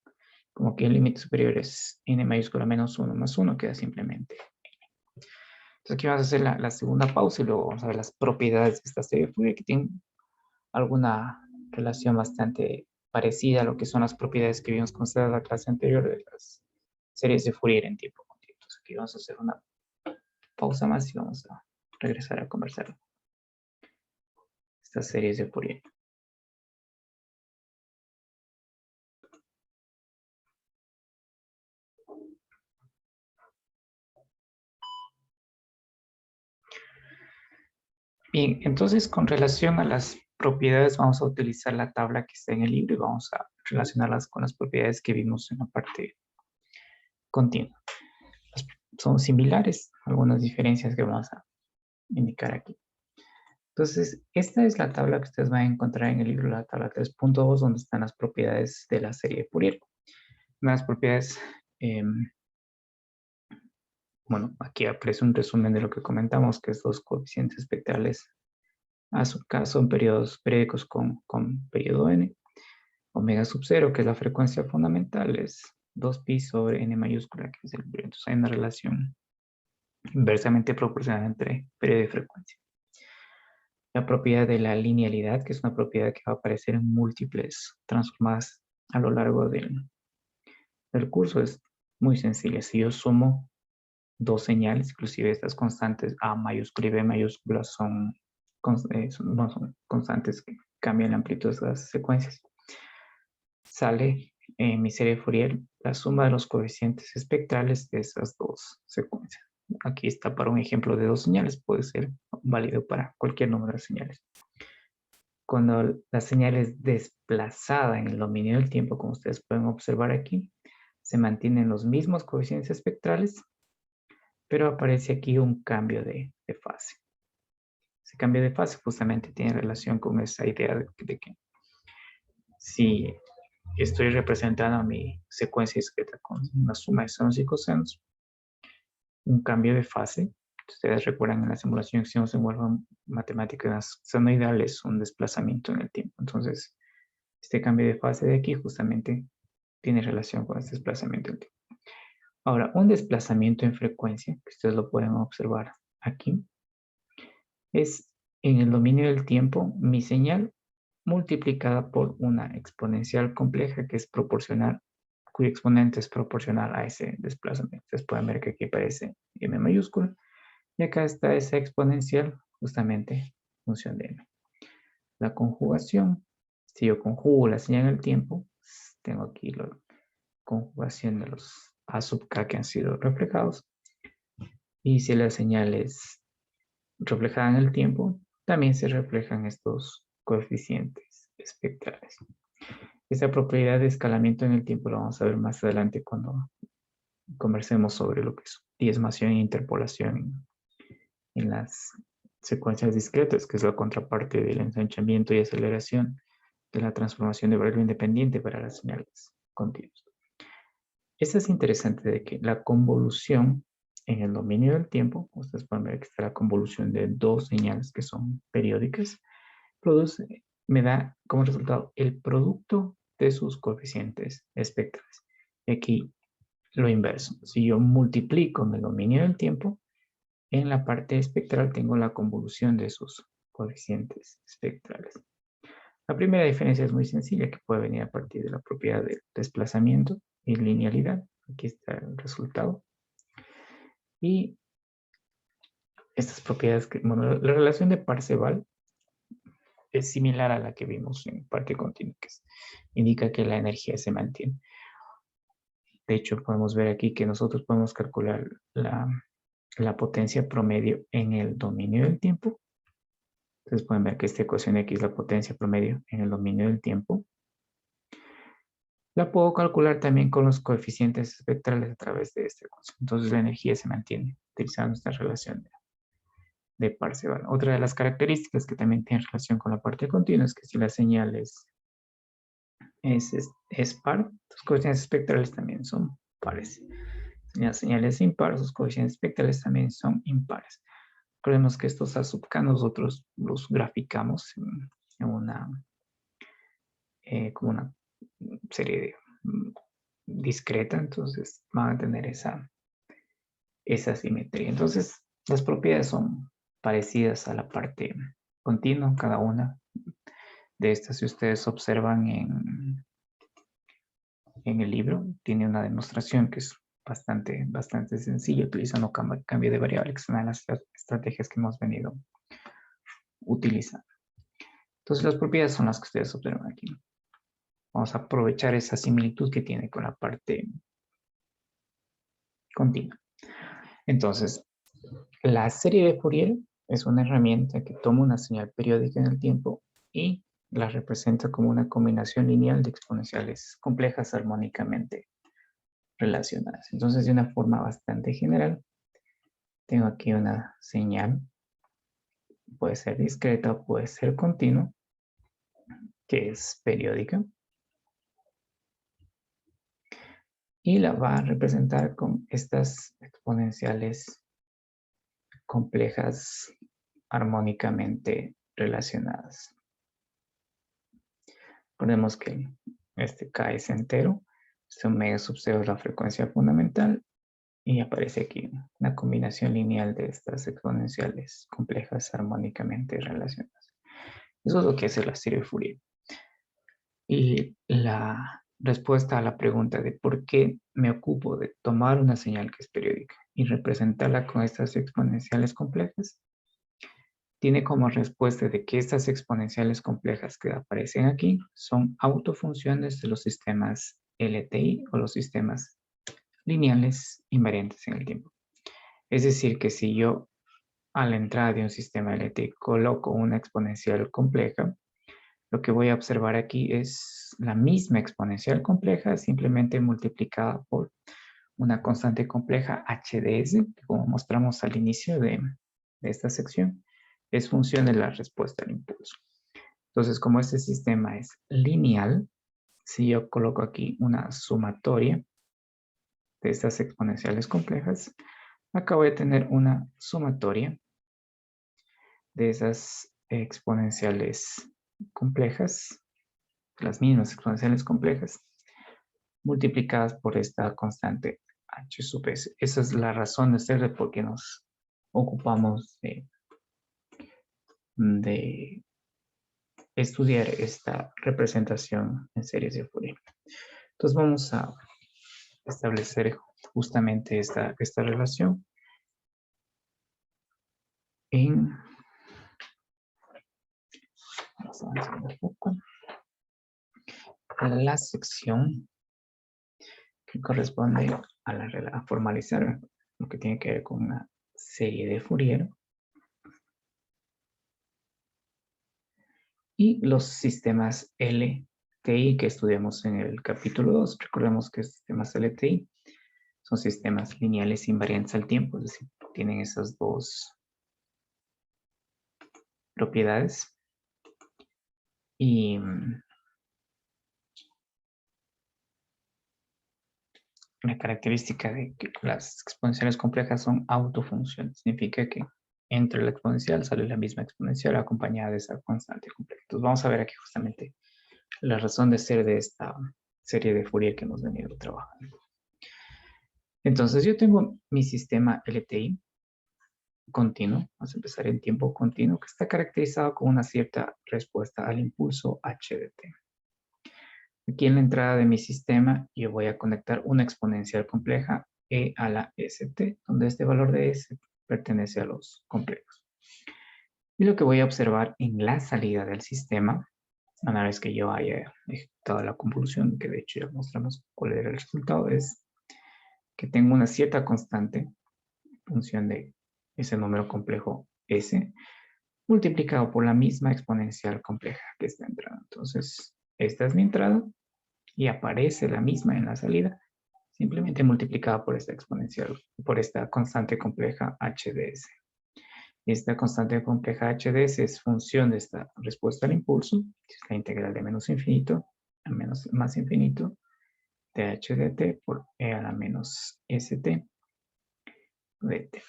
como que el límite superior es n mayúscula menos 1 más 1, queda simplemente n. Entonces aquí vamos a hacer la segunda pausa y luego vamos a ver las propiedades de esta serie de Fourier que tienen alguna relación bastante parecida a lo que son las propiedades que vimos con ustedes en la clase anterior de las series de Fourier en tiempo continuo. Entonces aquí vamos a hacer una pausa más y vamos a regresar a conversar estas series de Fourier. Bien, entonces con relación a las propiedades vamos a utilizar la tabla que está en el libro y vamos a relacionarlas con las propiedades que vimos en la parte continua. Son similares, algunas diferencias que vamos a indicar aquí. Entonces, esta es la tabla que ustedes van a encontrar en el libro, la tabla 3.2, donde están las propiedades de la serie de Fourier. Las propiedades, bueno, aquí aparece un resumen de lo que comentamos, que es los coeficientes espectrales a sub k son periodos periódicos con periodo n. Omega sub 0, que es la frecuencia fundamental, es 2pi sobre n mayúscula, que es el brillo. Entonces hay una relación inversamente proporcional entre periodo y frecuencia. La propiedad de la linealidad, que es una propiedad que va a aparecer en múltiples transformadas a lo largo del curso, es muy sencilla. Si yo sumo dos señales, inclusive estas constantes A mayúscula y B mayúscula son constantes que cambian la amplitud de las secuencias. Sale en mi serie de Fourier la suma de los coeficientes espectrales de esas dos secuencias. Aquí está para un ejemplo de dos señales, puede ser válido para cualquier número de señales. Cuando la señal es desplazada en el dominio del tiempo, como ustedes pueden observar aquí, se mantienen los mismos coeficientes espectrales, pero aparece aquí un cambio de fase. Ese cambio de fase justamente tiene relación con esa idea de que si estoy representando mi secuencia discreta con una suma de senos y cosenos, un cambio de fase. Ustedes recuerdan en la simulación que hicimos en Wolfram matemáticas senoidales, un desplazamiento en el tiempo. Entonces, este cambio de fase de aquí justamente tiene relación con este desplazamiento en el tiempo. Ahora, un desplazamiento en frecuencia, que ustedes lo pueden observar aquí, es en el dominio del tiempo mi señal multiplicada por una exponencial compleja que es proporcional, cuyo exponente es proporcional a ese desplazamiento. Ustedes pueden ver que aquí aparece m mayúscula y acá está esa exponencial, justamente función de m. La conjugación, si yo conjugo la señal en el tiempo, tengo aquí la conjugación de los a sub k que han sido reflejados. Y si la señal es reflejada en el tiempo, también se reflejan estos coeficientes espectrales. Esta propiedad de escalamiento en el tiempo lo vamos a ver más adelante cuando conversemos sobre lo que es diezmación e interpolación en las secuencias discretas, que es la contraparte del ensanchamiento y aceleración de la transformación de variable independiente para las señales continuas. Esto es interesante de que la convolución en el dominio del tiempo, ustedes pueden ver que está la convolución de dos señales que son periódicas, me da como resultado el producto de sus coeficientes espectrales. Y aquí lo inverso. Si yo multiplico en el dominio del tiempo, en la parte espectral tengo la convolución de sus coeficientes espectrales. La primera diferencia es muy sencilla, que puede venir a partir de la propiedad del desplazamiento y linealidad. Aquí está el resultado. Y estas propiedades, bueno, la relación de Parseval es similar a la que vimos en parte continua, que indica que la energía se mantiene. De hecho, podemos ver aquí que nosotros podemos calcular la potencia promedio en el dominio del tiempo. Entonces pueden ver que esta ecuación aquí es la potencia promedio en el dominio del tiempo. La puedo calcular también con los coeficientes espectrales a través de esta ecuación. Entonces la energía se mantiene utilizando esta relación de Parseval. Otra de las características que también tiene relación con la parte continua es que si la señal es par, sus coeficientes espectrales también son pares. Si la señal es impar, sus coeficientes espectrales también son impares. Recordemos que estos A sub k nosotros los graficamos en una, como una serie discreta, entonces van a tener esa simetría. Entonces, las propiedades son parecidas a la parte continua, cada una de estas, si ustedes observan en el libro, tiene una demostración que es bastante sencilla, utilizando cambio de variable, que es una de las estrategias que hemos venido utilizando. Entonces, las propiedades son las que ustedes observan aquí. Vamos a aprovechar esa similitud que tiene con la parte continua. Entonces, la serie de Fourier es una herramienta que toma una señal periódica en el tiempo y la representa como una combinación lineal de exponenciales complejas armónicamente relacionadas. Entonces, de una forma bastante general, tengo aquí una señal, puede ser discreta o puede ser continua, que es periódica, y la va a representar con estas exponenciales complejas armónicamente relacionadas. Recordemos que este K es entero, este omega sub 0 es la frecuencia fundamental y aparece aquí una combinación lineal de estas exponenciales complejas armónicamente relacionadas. Eso es lo que hace la serie de Fourier. Y la respuesta a la pregunta de por qué me ocupo de tomar una señal que es periódica y representarla con estas exponenciales complejas, tiene como respuesta de que estas exponenciales complejas que aparecen aquí son autofunciones de los sistemas LTI o los sistemas lineales invariantes en el tiempo. Es decir, que si yo a la entrada de un sistema LTI coloco una exponencial compleja, lo que voy a observar aquí es la misma exponencial compleja, simplemente multiplicada por una constante compleja HDS, que como mostramos al inicio de esta sección, es función de la respuesta al impulso. Entonces, como este sistema es lineal, si yo coloco aquí una sumatoria de estas exponenciales complejas, acá voy a tener una sumatoria de esas exponenciales complejas, las mismas exponenciales complejas, multiplicadas por esta constante h sub s. Esa es la razón de ser de por qué nos ocupamos de estudiar esta representación en series de Fourier. Entonces vamos a establecer justamente esta relación en la sección que corresponde a formalizar lo que tiene que ver con una serie de Fourier y los sistemas LTI que estudiamos en el capítulo 2. Recordemos que sistemas LTI son sistemas lineales invariantes al tiempo, es decir, tienen esas dos propiedades. Y la característica de que las exponenciales complejas son autofunciones. Significa que entre la exponencial sale la misma exponencial acompañada de esa constante compleja. Entonces vamos a ver aquí justamente la razón de ser de esta serie de Fourier que hemos venido trabajando. Entonces yo tengo mi sistema LTI continuo, vamos a empezar en tiempo continuo, que está caracterizado con una cierta respuesta al impulso h de t. Aquí en la entrada de mi sistema yo voy a conectar una exponencial compleja e a la st, donde este valor de s pertenece a los complejos. Y lo que voy a observar en la salida del sistema, una vez que yo haya ejecutado la convolución, que de hecho ya mostramos cuál era el resultado, es que tengo una cierta constante en función de ese número complejo s, multiplicado por la misma exponencial compleja que está entrando. Entonces, esta es mi entrada y aparece la misma en la salida, simplemente multiplicada por esta exponencial, por esta constante compleja HDS. Esta constante compleja HDS es función de esta respuesta al impulso, que es la integral de menos infinito a más infinito de h de t por e a la menos st de t.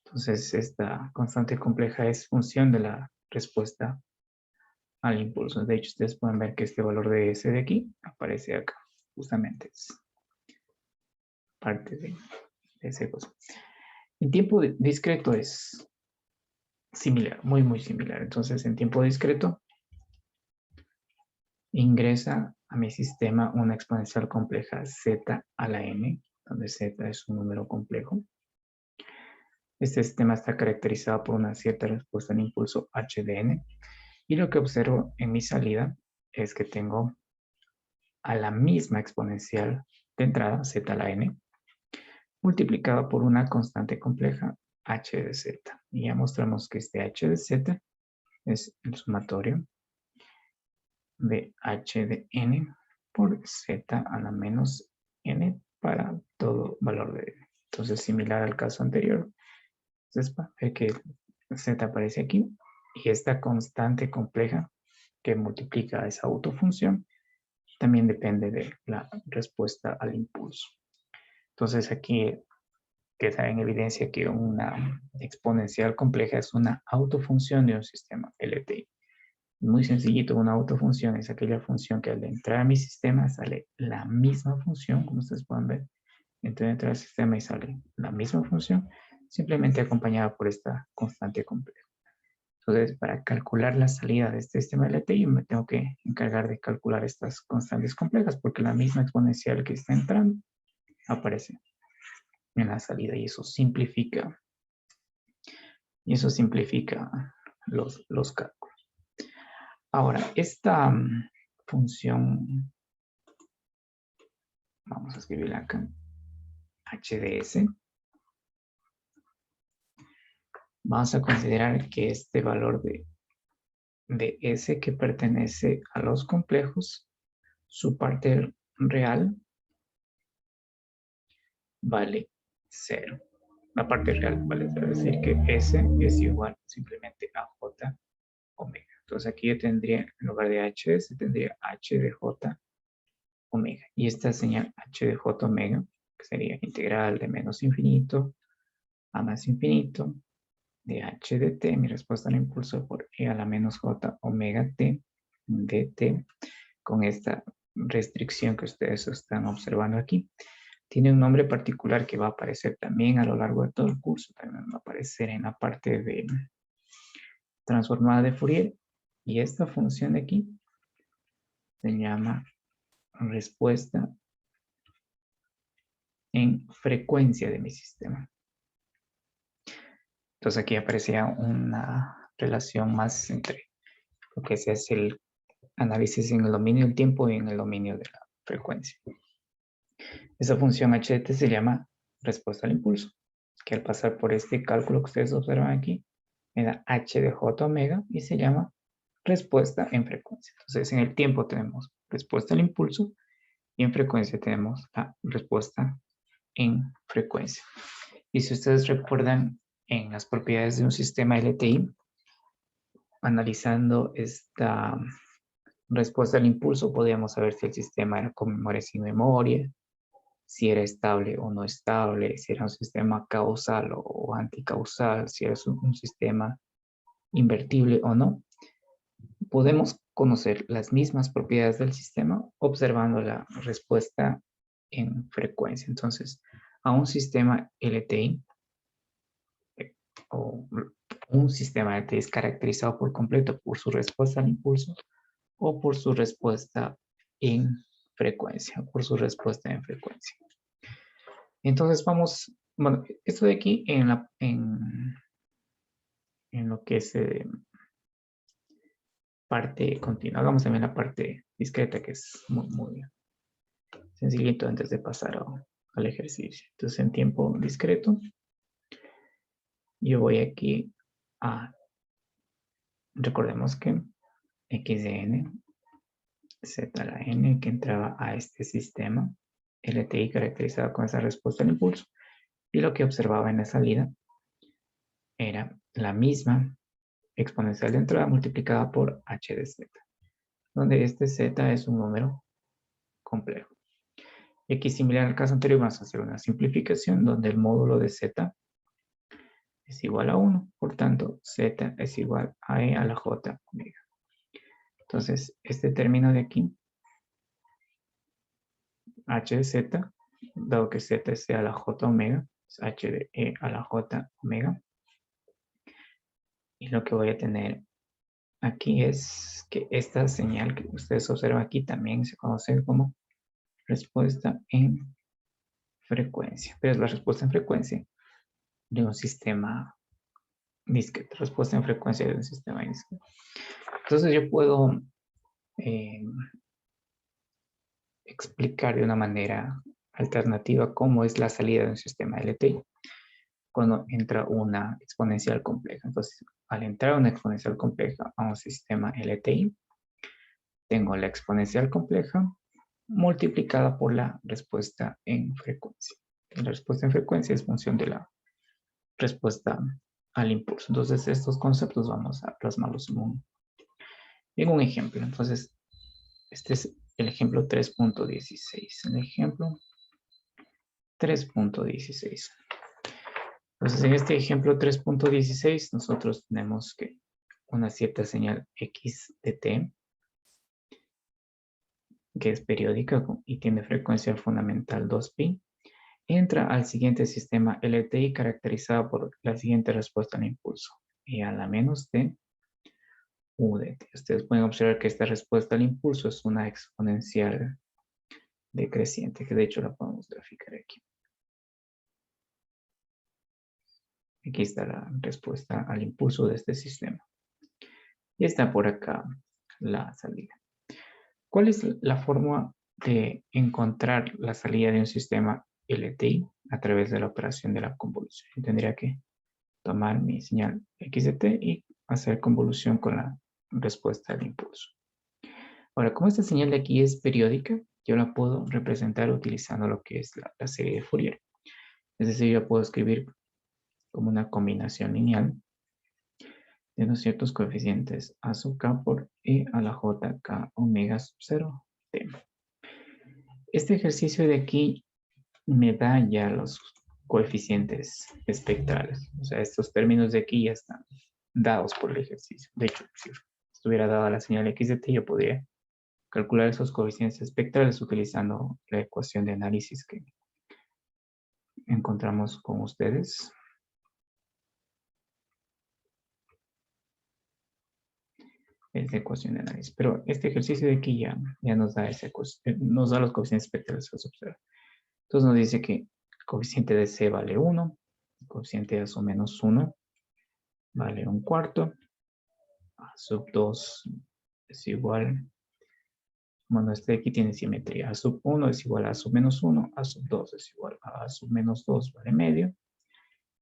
Entonces, esta constante compleja es función de la respuesta al impulso. De hecho, ustedes pueden ver que este valor de S de aquí aparece acá. justamente es parte de ese cosa. En tiempo discreto es similar, muy similar. Entonces, en tiempo discreto, ingresa a mi sistema una exponencial compleja z a la n, donde z es un número complejo. Este sistema está caracterizado por una cierta respuesta al impulso h de n. Y lo que observo en mi salida es que tengo a la misma exponencial de entrada, z a la n, multiplicado por una constante compleja h de z. Y ya mostramos que este h de z es el sumatorio de h de n por z a la menos n para todo valor de n. Entonces, similar al caso anterior, entonces va a ver que z aparece aquí y esta constante compleja que multiplica esa autofunción también depende de la respuesta al impulso. Entonces, aquí queda en evidencia que una exponencial compleja es una autofunción de un sistema LTI. Muy sencillito, una autofunción es aquella función que al entrar a mi sistema sale la misma función, como ustedes pueden ver. Entra al sistema y sale la misma función, simplemente acompañada por esta constante compleja. Entonces, para calcular la salida de este sistema LTI, me tengo que encargar de calcular estas constantes complejas, porque la misma exponencial que está entrando aparece en la salida y eso simplifica los cálculos. Ahora, esta función, vamos a escribirla acá, HDS, vamos a considerar que este valor de S que pertenece a los complejos, su parte real vale 0. La parte real vale 0, es decir que S es igual simplemente a J omega. Entonces aquí yo tendría, en lugar de HS, tendría H de J omega. Y esta señal H de J omega, que sería integral de menos infinito a más infinito, de H de T, mi respuesta al impulso por E a la menos J omega T de T, con esta restricción que ustedes están observando aquí. Tiene un nombre particular que va a aparecer también a lo largo de todo el curso. También va a aparecer en la parte de transformada de Fourier. Y esta función de aquí se llama respuesta en frecuencia de mi sistema. Entonces aquí aparecía una relación más entre lo que se hace el análisis en el dominio del tiempo y en el dominio de la frecuencia. Esa función HT se llama respuesta al impulso, que al pasar por este cálculo que ustedes observan aquí, me da H de J omega y se llama respuesta en frecuencia. Entonces, en el tiempo tenemos respuesta al impulso y en frecuencia tenemos la respuesta en frecuencia. Y si ustedes recuerdan en las propiedades de un sistema LTI, analizando esta respuesta al impulso, podíamos saber si el sistema era con memoria sin memoria, si era estable o no estable, si era un sistema causal o anticausal, si era un sistema invertible o no. Podemos conocer las mismas propiedades del sistema observando la respuesta en frecuencia. Entonces, a un sistema LTI o un sistema LTI es caracterizado por completo por su respuesta al impulso o por su respuesta en frecuencia, Entonces vamos, bueno, esto de aquí en lo que es parte continua. Hagamos también la parte discreta, que es muy sencillito antes de pasar al ejercicio. Entonces, en tiempo discreto, yo voy aquí a, recordemos que x de n, z a la n, que entraba a este sistema, LTI caracterizado con esa respuesta al impulso, y lo que observaba en la salida era la misma exponencial de entrada multiplicada por h de z, donde este z es un número complejo. Y aquí, similar al caso anterior, vamos a hacer una simplificación donde el módulo de z es igual a 1. Por tanto, z es igual a e a la j omega. Entonces, este término de aquí h de z, dado que z es e a la j omega, es h de e a la j omega. Y lo que voy a tener aquí es que esta señal que ustedes observan aquí también se conoce como respuesta en frecuencia. Pero es la respuesta en frecuencia de un sistema discreto. Respuesta en frecuencia de un sistema discreto. Entonces yo puedo explicar de una manera alternativa cómo es la salida de un sistema LTI cuando entra una exponencial compleja. Entonces, al entrar una exponencial compleja a un sistema LTI, tengo la exponencial compleja multiplicada por la respuesta en frecuencia. La respuesta en frecuencia es función de la respuesta al impulso. Entonces, estos conceptos vamos a plasmarlos en un ejemplo. Entonces, este es el ejemplo 3.16. El ejemplo 3.16. Entonces, en este ejemplo 3.16, nosotros tenemos que una cierta señal x de t, que es periódica y tiene frecuencia fundamental 2pi, entra al siguiente sistema LTI caracterizado por la siguiente respuesta al impulso, e a la menos t u de t. Ustedes pueden observar que esta respuesta al impulso es una exponencial decreciente, que de hecho la podemos graficar aquí. Aquí está la respuesta al impulso de este sistema. Y está por acá la salida. ¿Cuál es la forma de encontrar la salida de un sistema LTI a través de la operación de la convolución? Yo tendría que tomar mi señal x de t y hacer convolución con la respuesta al impulso. Ahora, como esta señal de aquí es periódica, yo la puedo representar utilizando lo que es la serie de Fourier. Es decir, yo puedo escribir como una combinación lineal de unos ciertos coeficientes a sub k por e a la j k omega sub 0 t. Este ejercicio de aquí me da ya los coeficientes espectrales. O sea, estos términos de aquí ya están dados por el ejercicio. De hecho, si estuviera dada la señal x de t, yo podría calcular esos coeficientes espectrales utilizando la ecuación de análisis que encontramos con ustedes. Es de ecuación de análisis. Pero este ejercicio de aquí ya nos da nos da los coeficientes espectrales a observar. Entonces nos dice que el coeficiente de C vale 1, el coeficiente de A sub menos 1 vale 1/4, A sub 2 es igual, bueno, este de aquí tiene simetría, A sub 1 es igual a A sub menos 1, A sub 2 es igual a A sub menos 2 vale medio,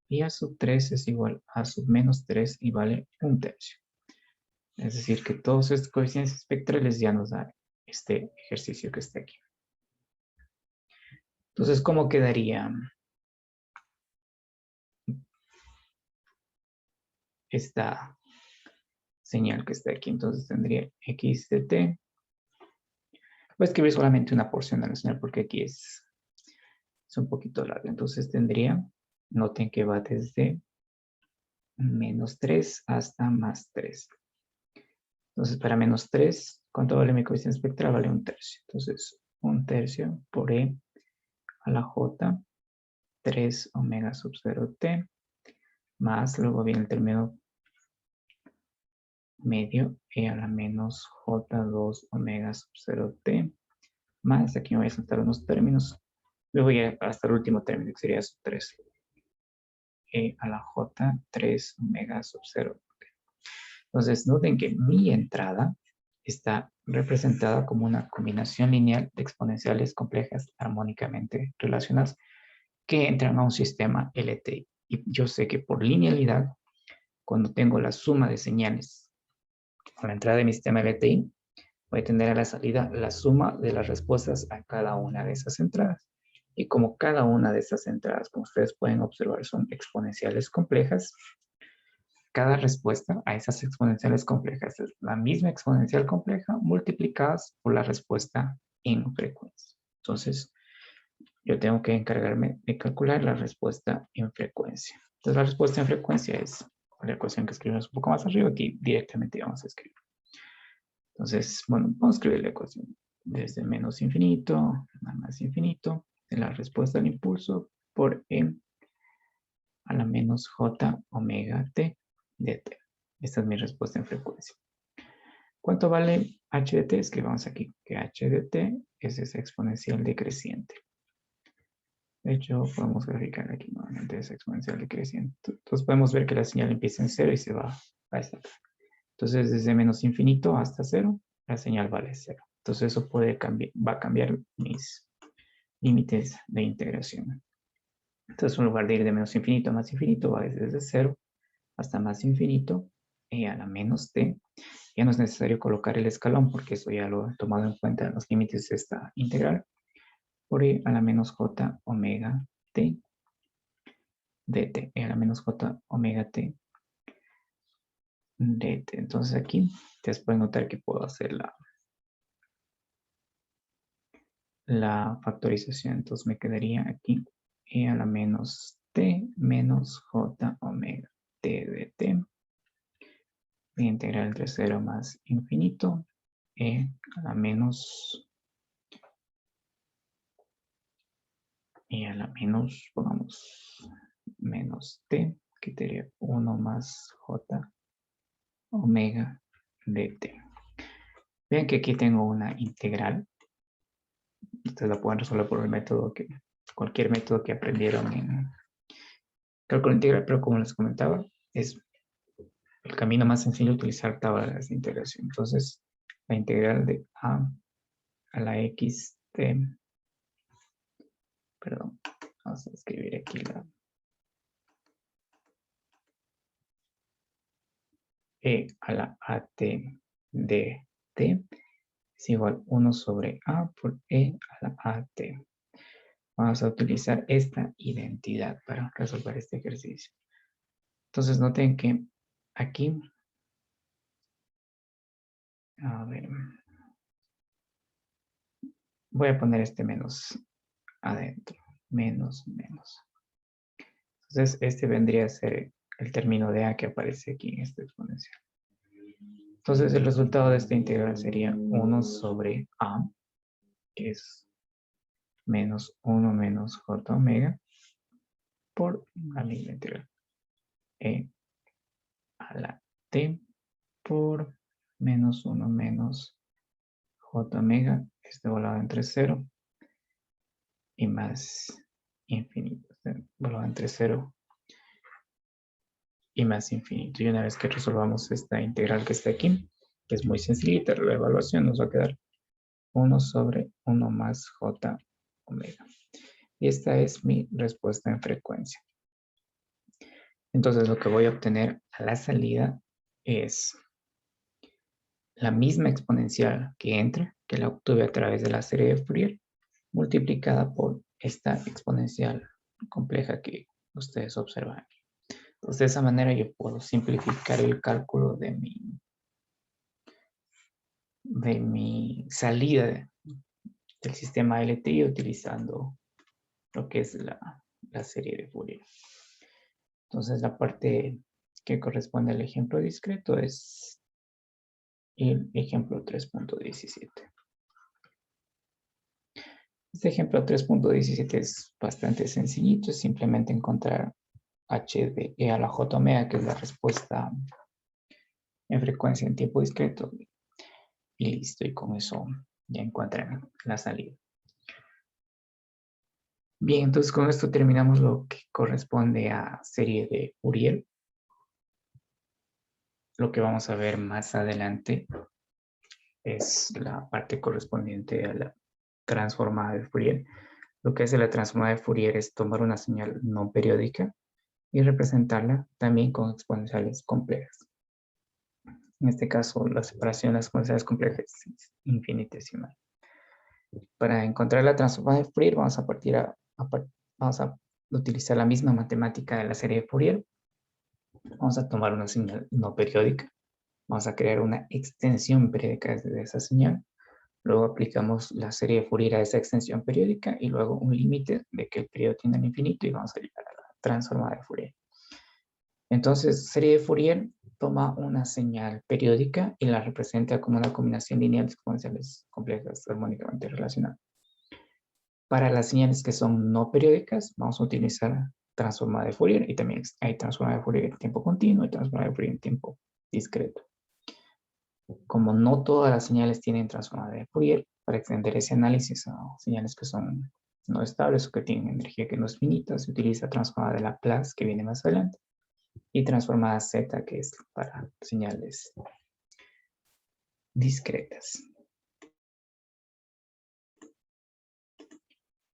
y A sub 3 es igual a A sub menos 3 y vale 1/3. Es decir, que todos estos coeficientes espectrales ya nos dan este ejercicio que está aquí. Entonces, ¿cómo quedaría esta señal que está aquí? Entonces tendría x de t. Voy a escribir solamente una porción de la señal porque aquí es un poquito largo. Entonces tendría, noten que va desde menos 3 hasta más 3. Entonces para menos 3, ¿cuánto vale mi coeficiente espectral? Vale 1/3. Entonces 1/3 por e a la j 3 omega sub 0 t más, luego viene el término medio e a la menos j2 omega sub 0 t más, aquí me voy a saltar unos términos, luego ya hasta el último término que sería sub 3 e a la j 3 omega sub 0 t. Entonces noten que mi entrada está representada como una combinación lineal de exponenciales complejas armónicamente relacionadas que entran a un sistema LTI. Y yo sé que por linealidad, cuando tengo la suma de señales a la entrada de mi sistema LTI, voy a tener a la salida la suma de las respuestas a cada una de esas entradas. Y como cada una de estas entradas, como ustedes pueden observar, son exponenciales complejas, cada respuesta a esas exponenciales complejas es la misma exponencial compleja multiplicadas por la respuesta en frecuencia. Entonces, yo tengo que encargarme de calcular la respuesta en frecuencia. Entonces, la respuesta en frecuencia es la ecuación que escribimos un poco más arriba. Aquí directamente vamos a escribir. Entonces, bueno, vamos a escribir la ecuación. desde menos infinito a más infinito de la respuesta al impulso por E a la menos J omega T de T. Esta es mi respuesta en frecuencia. ¿Cuánto vale h de t? Escribamos aquí que h de t es esa exponencial decreciente. De hecho, podemos graficar aquí nuevamente esa exponencial decreciente. Entonces podemos ver que la señal empieza en 0 y se va a esta. Entonces, desde menos infinito hasta 0, la señal vale 0. Entonces, eso puede cambiar, va a cambiar mis límites de integración. Entonces, en lugar de ir de menos infinito a más infinito, va desde 0 hasta más infinito y a la menos t. Ya no es necesario colocar el escalón porque eso ya lo he tomado en cuenta en los límites de esta integral. Por e a la menos j omega t dt, e a la menos j omega t dt. Entonces aquí ustedes pueden notar que puedo hacer la factorización. Entonces me quedaría aquí e a la menos t menos j omega t dt. Voy a integrar entre 0 más infinito e a la menos y a la menos, pongamos menos t, que sería 1 más j omega dt. Vean que aquí tengo una integral. Ustedes la pueden resolver por el método cualquier método que aprendieron en cálculo integral, pero como les comentaba, es el camino más sencillo utilizar tablas de integración. Entonces, la integral de a la x t, perdón, vamos a escribir aquí la e a la at de t es igual 1 sobre a por e a la at. Vamos a utilizar esta identidad para resolver este ejercicio. Entonces noten que aquí, a ver, voy a poner este menos adentro, menos. Entonces este vendría a ser el término de a que aparece aquí en esta exponencial. Entonces el resultado de esta integral sería 1 sobre a, que es menos 1 menos j omega, por la misma integral. E a la t por menos 1 menos j omega, este volado entre 0 y más infinito. Este volado entre 0 y más infinito. Y una vez que resolvamos esta integral que está aquí, que es muy sencillita, la evaluación nos va a quedar 1 sobre 1 más j omega. Y esta es mi respuesta en frecuencia. Entonces lo que voy a obtener a la salida es la misma exponencial que entra, que la obtuve a través de la serie de Fourier, multiplicada por esta exponencial compleja que ustedes observan aquí. Entonces, de esa manera yo puedo simplificar el cálculo de mi salida del sistema LTI utilizando lo que es la serie de Fourier. Entonces, la parte que corresponde al ejemplo discreto es el ejemplo 3.17. Este ejemplo 3.17 es bastante sencillito, es simplemente encontrar h de e a la j omega, que es la respuesta en frecuencia en tiempo discreto, y listo, y con eso ya encuentran la salida. Bien, entonces con esto terminamos lo que corresponde a serie de Fourier. Lo que vamos a ver más adelante es la parte correspondiente a la transformada de Fourier. Lo que hace la transformada de Fourier es tomar una señal no periódica y representarla también con exponenciales complejas. En este caso, la separación de las exponenciales complejas es infinitesimal. Para encontrar la transformada de Fourier vamos a utilizar la misma matemática de la serie de Fourier. Vamos a tomar una señal no periódica. Vamos a crear una extensión periódica de esa señal. Luego aplicamos la serie de Fourier a esa extensión periódica y luego un límite de que el periodo tiende al infinito y vamos a llegar a la transformada de Fourier. Entonces, serie de Fourier toma una señal periódica y la representa como una combinación lineal de exponenciales complejas armónicamente relacionadas. Para las señales que son no periódicas, vamos a utilizar transformada de Fourier, y también hay transformada de Fourier en tiempo continuo y transformada de Fourier en tiempo discreto. Como no todas las señales tienen transformada de Fourier, para extender ese análisis a señales que son no estables o que tienen energía que no es finita, se utiliza transformada de Laplace, que viene más adelante, y transformada Z, que es para señales discretas.